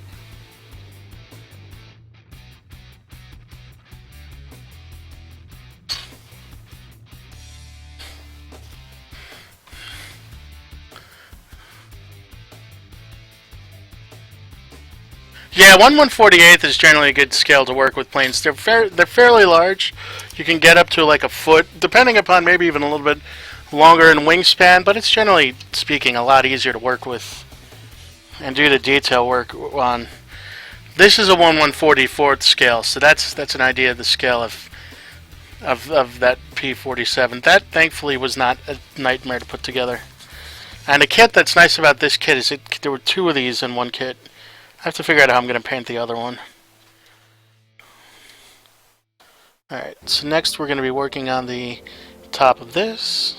Yeah, 1/148th is generally a good scale to work with planes. They're fairly large. You can get up to like a foot, depending upon maybe even a little bit longer in wingspan, but it's generally speaking a lot easier to work with and do the detail work on. This is a 1/144th scale, so that's an idea of the scale of that P47. That thankfully was not a nightmare to put together. And the kit that's nice about this kit is there were two of these in one kit. I have to figure out how I'm going to paint the other one. Alright, so next we're going to be working on the top of this.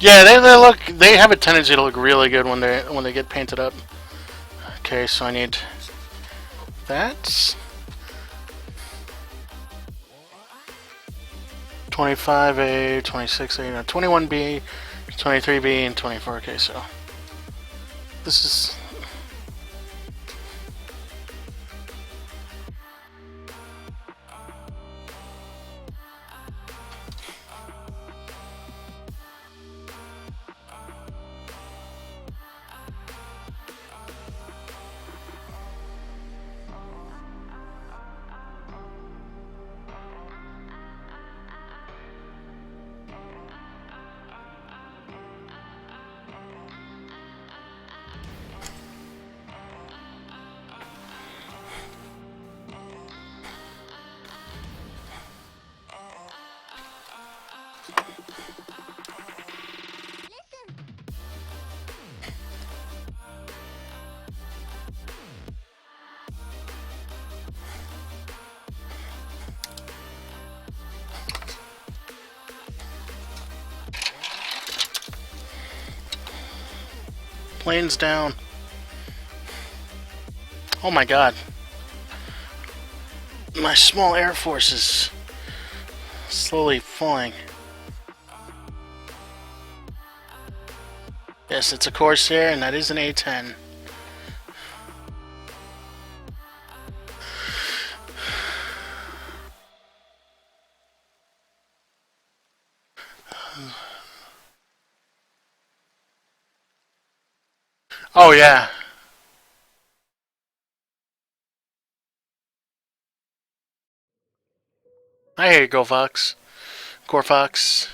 Yeah, they have a tendency to look really good when they get painted up. Okay, so I need that. 25A, 26A, no, 21B, 23B, and 24. Okay, so this is. Planes down. Oh my god. My small air force is slowly falling. Yes, it's a Corsair, and that is an A10. Oh yeah. I hear you go, Fox. Core Fox.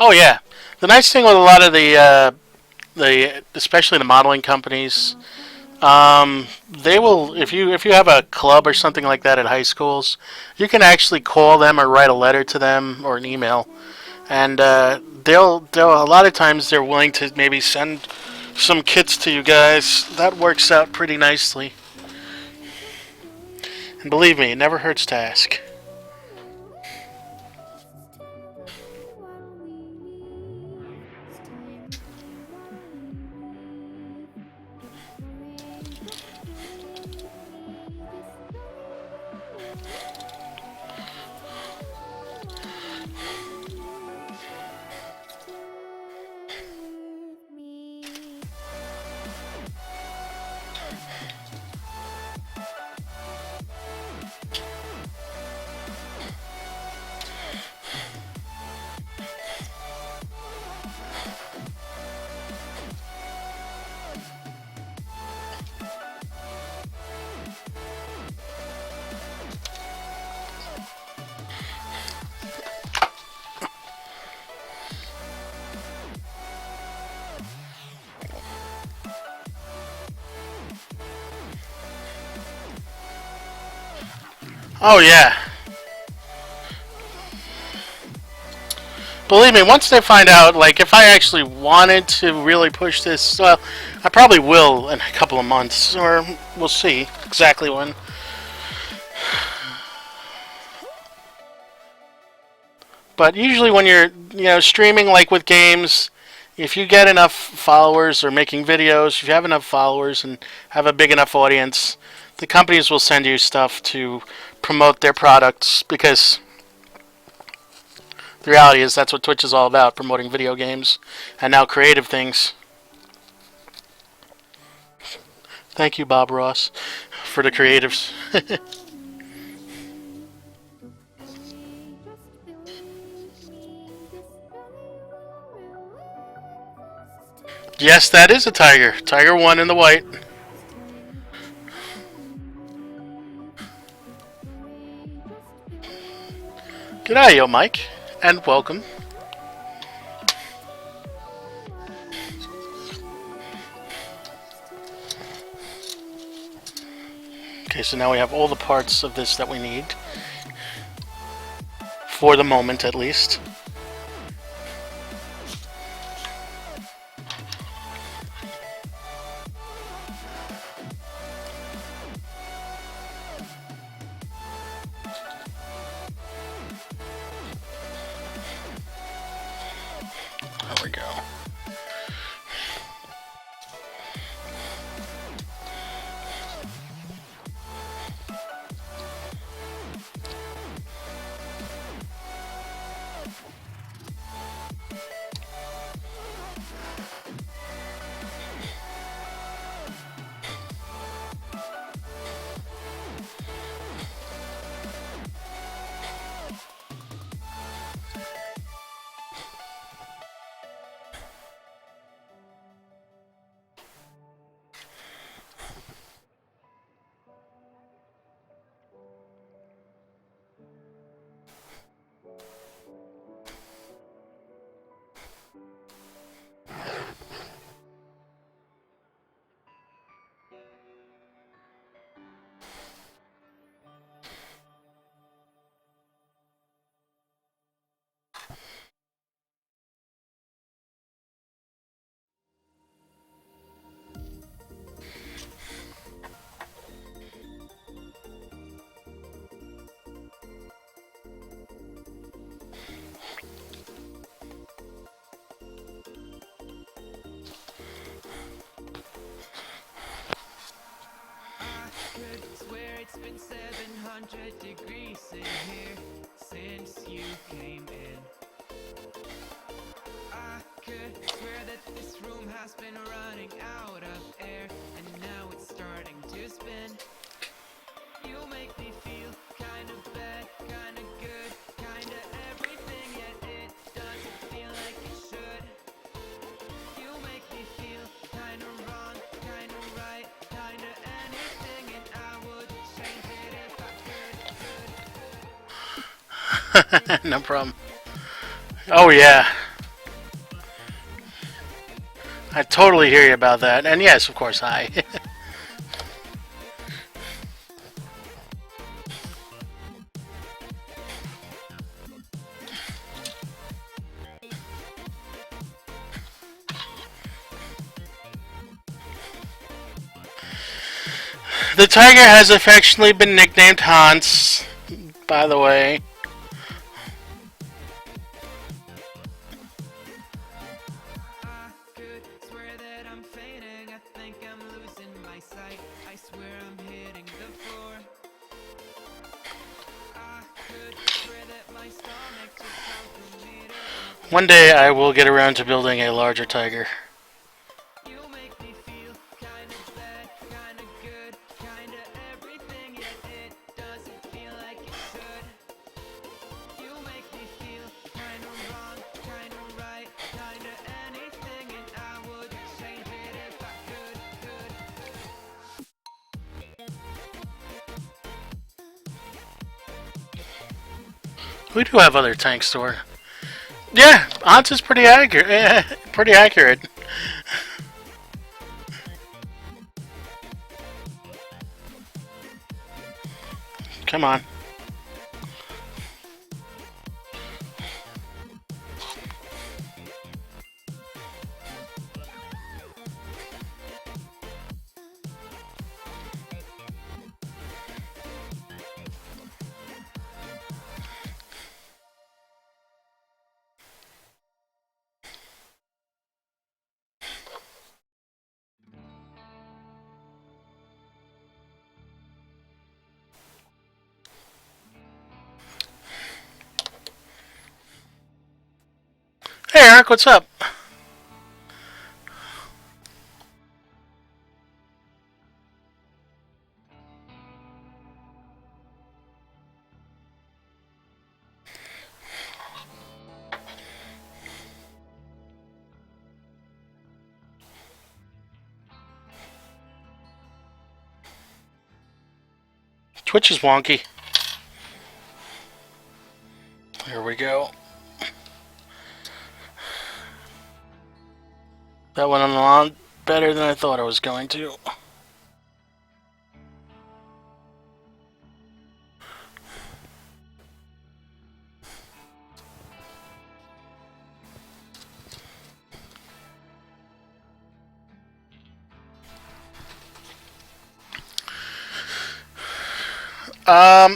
Oh yeah. The nice thing with a lot of the especially the modeling companies, they will if you have a club or something like that at high schools, you can actually call them or write a letter to them or an email, and they'll a lot of times they're willing to maybe send some kits to you guys. That works out pretty nicely. And believe me, it never hurts to ask. Oh yeah. Believe me, once they find out, like, if I actually wanted to really push this, well, I probably will in a couple of months, or we'll see exactly when. But usually when you're, streaming, like with games, if you get enough followers or making videos, if you have enough followers and have a big enough audience, the companies will send you stuff to promote their products, because the reality is that's what Twitch is all about, promoting video games and now creative things. Thank you, Bob Ross, for the creatives. Yes, that is a tiger. Tiger 1 in the white. G'day, yo, Mike, and welcome. Okay, so now we have all the parts of this that we need. For the moment, at least. It's been 700 degrees in here since you came in. I could swear that this room has been running out of air, and now it's starting to spin. You make me feel kind of bad, kind of good, kind of everything, yet it doesn't feel like it should. You make me feel kind of wrong, kind of right, kind of anything, and I would change it if I could. No problem. Oh yeah. I totally hear you about that. And yes, of course, hi. The tiger has affectionately been nicknamed Hans, by the way. I could swear that I'm fainting, I think I'm losing my sight, I swear I'm hitting the floor. I could swear that my stomach just counts a meter. One day I will get around to building a larger tiger. You make me feel kind of bad, kind of good, kind of everything, yet it doesn't feel like it should. You make me feel kind of wrong, kind of right, kind of anything, and I would change it if I could. We do have other tanks store. Yeah, Hans is pretty accurate. Pretty accurate. Come on. Hey Eric, what's up? Twitch is wonky. Here we go. That went on a lot better than I thought it was going to.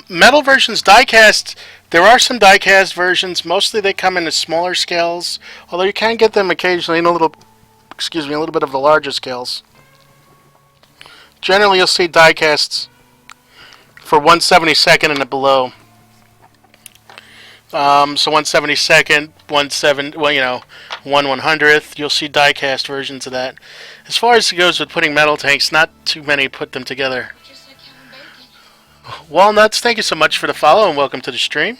Metal versions, diecast. There are some diecast versions. Mostly they come in the smaller scales, although you can get them occasionally in a little bit of the larger scales. Generally, you'll see diecasts for 1/72 and below. So 1/72, 1/100th. You'll see diecast versions of that. As far as it goes with putting metal tanks, not too many put them together. Just like Kevin Bacon. Walnuts, thank you so much for the follow and welcome to the stream.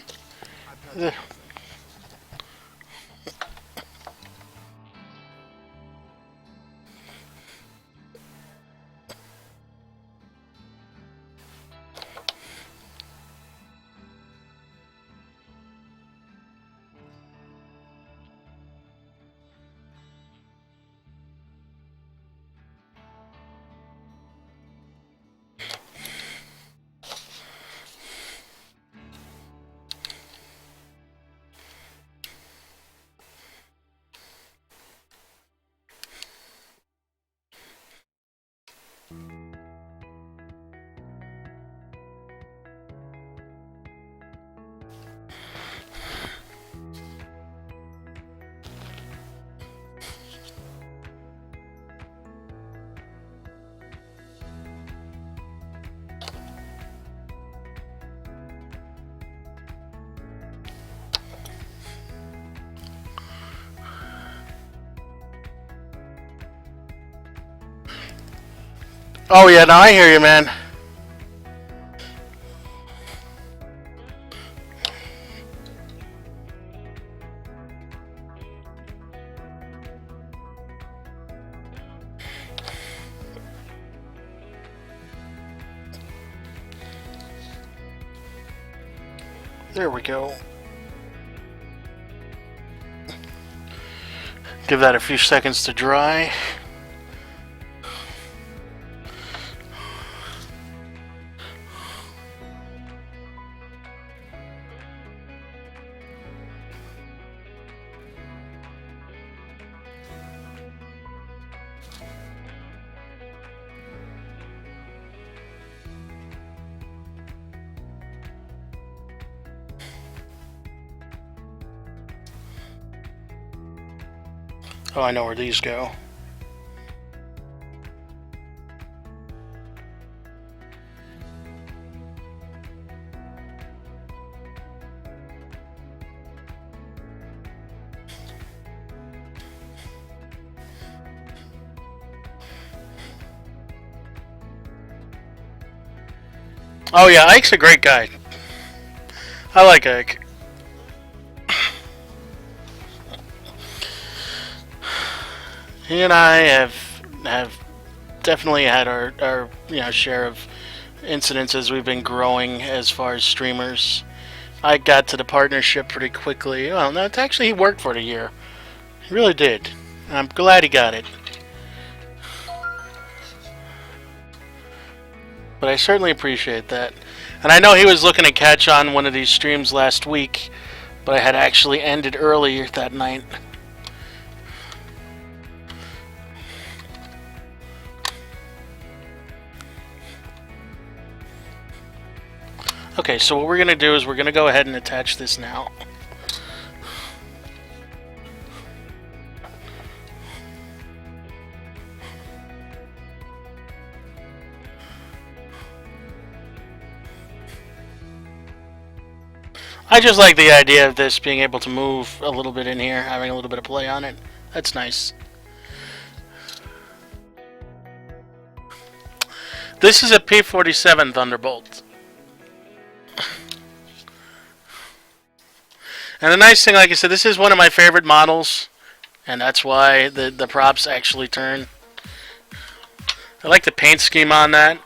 Oh yeah, no, I hear you, man. There we go. Give that a few seconds to dry. Oh, I know where these go. Oh yeah, Ike's a great guy. I like Ike. He and I have definitely had our share of incidents as we've been growing as far as streamers. I got to the partnership pretty quickly. Well, no, it's actually he worked for it a year. He really did. And I'm glad he got it. But I certainly appreciate that. And I know he was looking to catch on one of these streams last week, but I had actually ended early that night. Okay, so what we're going to do is we're going to go ahead and attach this now. I just like the idea of this being able to move a little bit in here, having a little bit of play on it. That's nice. This is a P47 Thunderbolt. And the nice thing, like I said, this is one of my favorite models, and that's why the props actually turn. I like the paint scheme on that.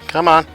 Come on.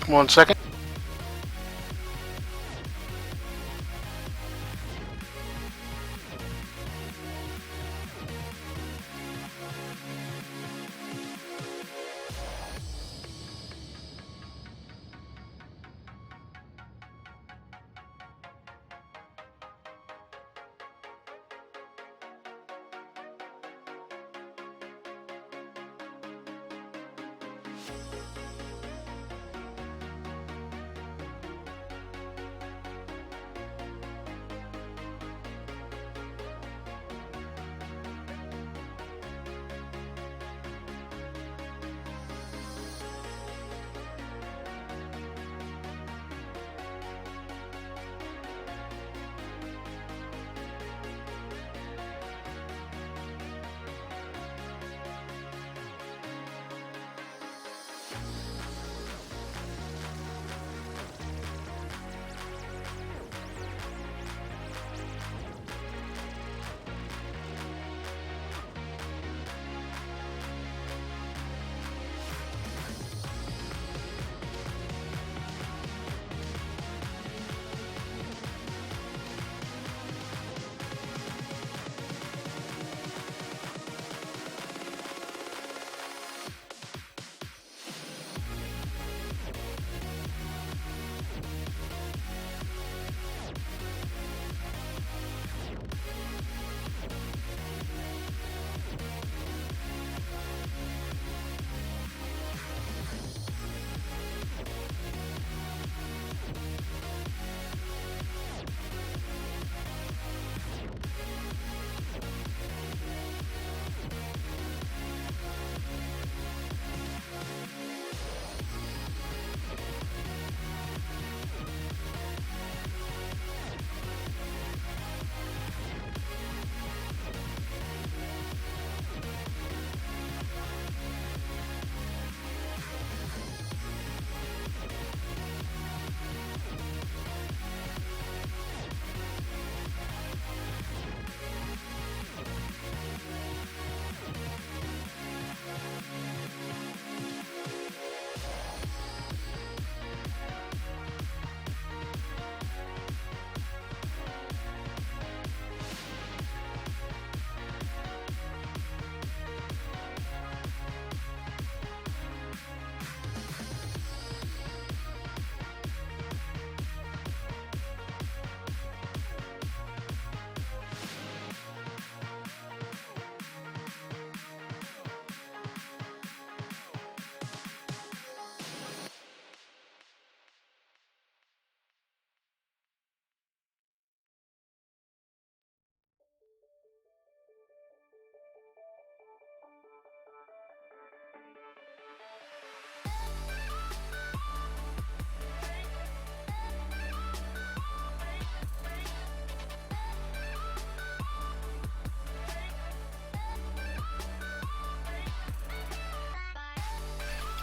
1 second.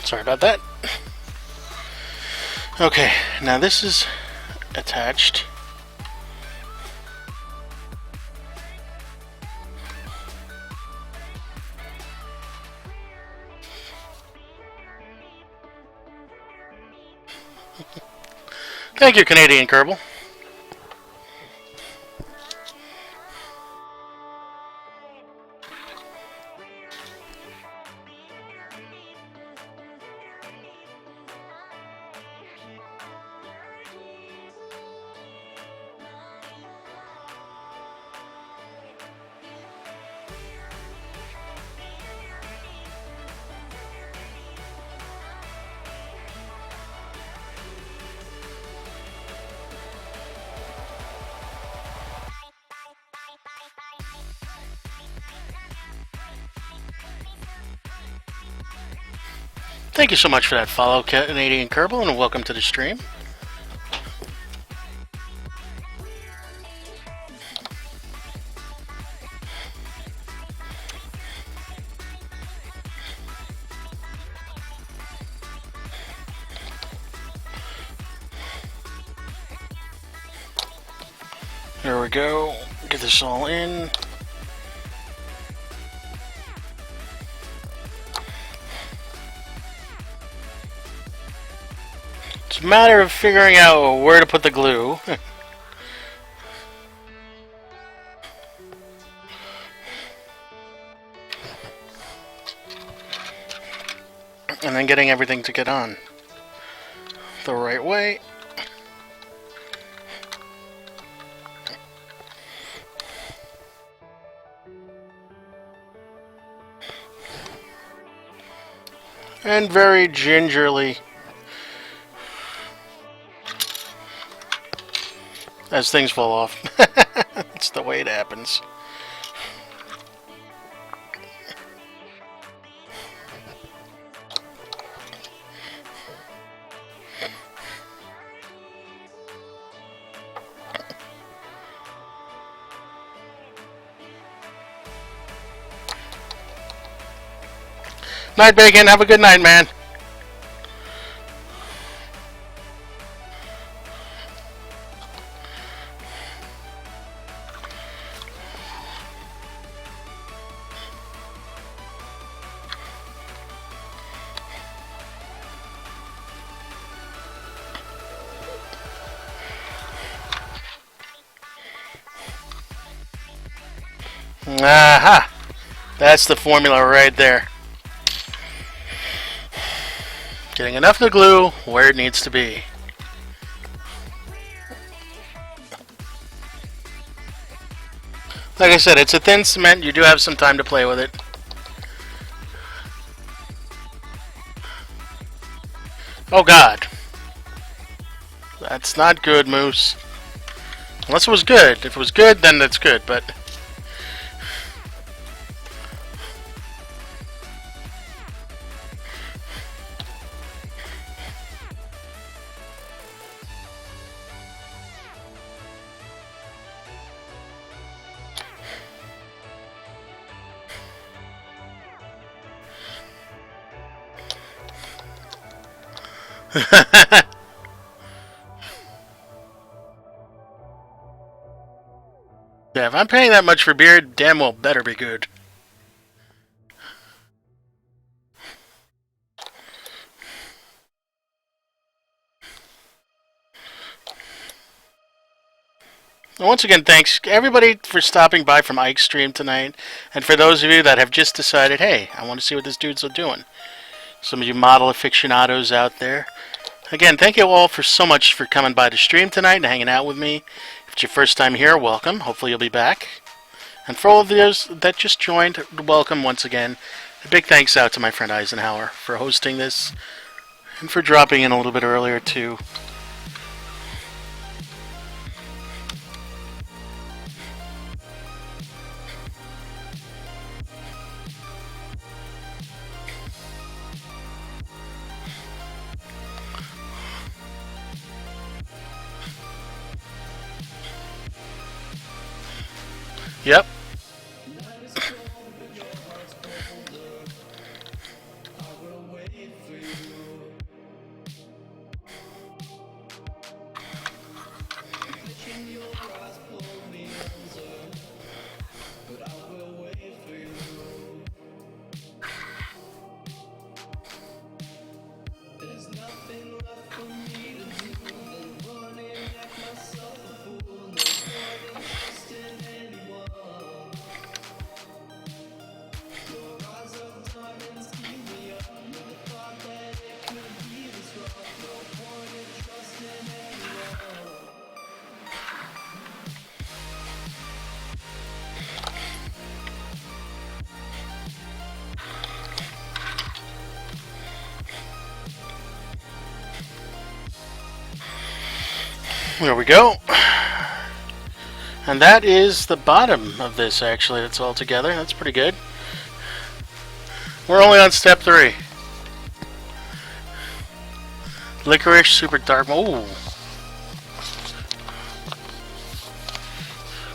Sorry about that. Okay, now this is attached. Thank you, Canadian Kerbal. Thank you so much for that follow, Canadian Kerbal, and welcome to the stream. There we go. Get this all in. It's a matter of figuring out where to put the glue. And then getting everything to get on the right way. And very gingerly, as things fall off. It's the way it happens. Night, Bacon. Have a good night, man. Aha! That's the formula right there. Getting enough of the glue where it needs to be. Like I said, it's a thin cement. You do have some time to play with it. Oh God. That's not good, Moose. Unless it was good. If it was good, then that's good, but... Yeah, if I'm paying that much for beer, damn well better be good. And once again, thanks everybody for stopping by from Ike's stream tonight, and for those of you that have just decided, hey, I want to see what this dude's doing. Some of you model aficionados out there. Again, thank you all for so much for coming by the stream tonight and hanging out with me. If it's your first time here, welcome. Hopefully you'll be back. And for all of those that just joined, welcome once again. A big thanks out to my friend Eisenhower for hosting this and for dropping in a little bit earlier too. Yep. There we go. And that is the bottom of this, actually. That's all together. That's pretty good. We're only on step 3. Licorice, super dark. Ooh.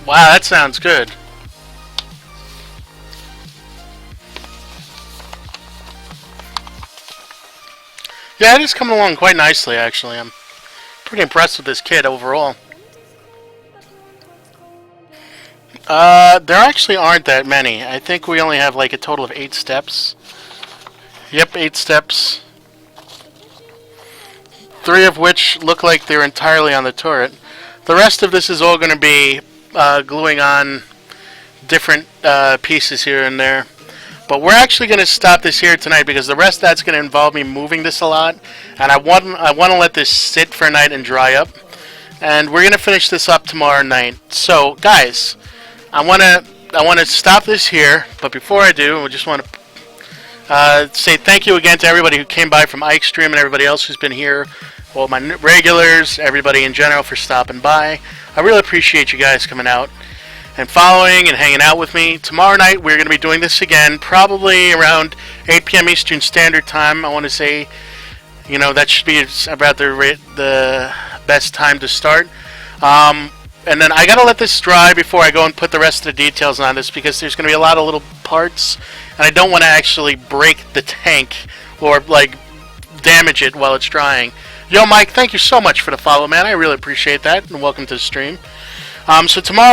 Wow, that sounds good. Yeah, it is coming along quite nicely, actually. I'm pretty impressed with this kit overall. There actually aren't that many. I think we only have like a total of 8 steps. Yep, 8 steps. 3 of which look like they're entirely on the turret. The rest of this is all going to be gluing on different pieces here and there. But we're actually going to stop this here tonight because the rest of that's going to involve me moving this a lot, and I want to let this sit for a night and dry up. And we're going to finish this up tomorrow night. So, guys, I want to stop this here, but before I do, I just want to say thank you again to everybody who came by from Ike's Stream and everybody else who's been here, all my regulars, everybody in general for stopping by. I really appreciate you guys coming out and following and hanging out with me. Tomorrow night we're going to be doing this again, probably around 8 p.m. Eastern Standard Time. I want to say, you know, that should be about the best time to start. And then I got to let this dry before I go and put the rest of the details on this, because there's going to be a lot of little parts, and I don't want to actually break the tank or, like, damage it while it's drying. Yo, Mike, thank you so much for the follow, man. I really appreciate that, and welcome to the stream. So tomorrow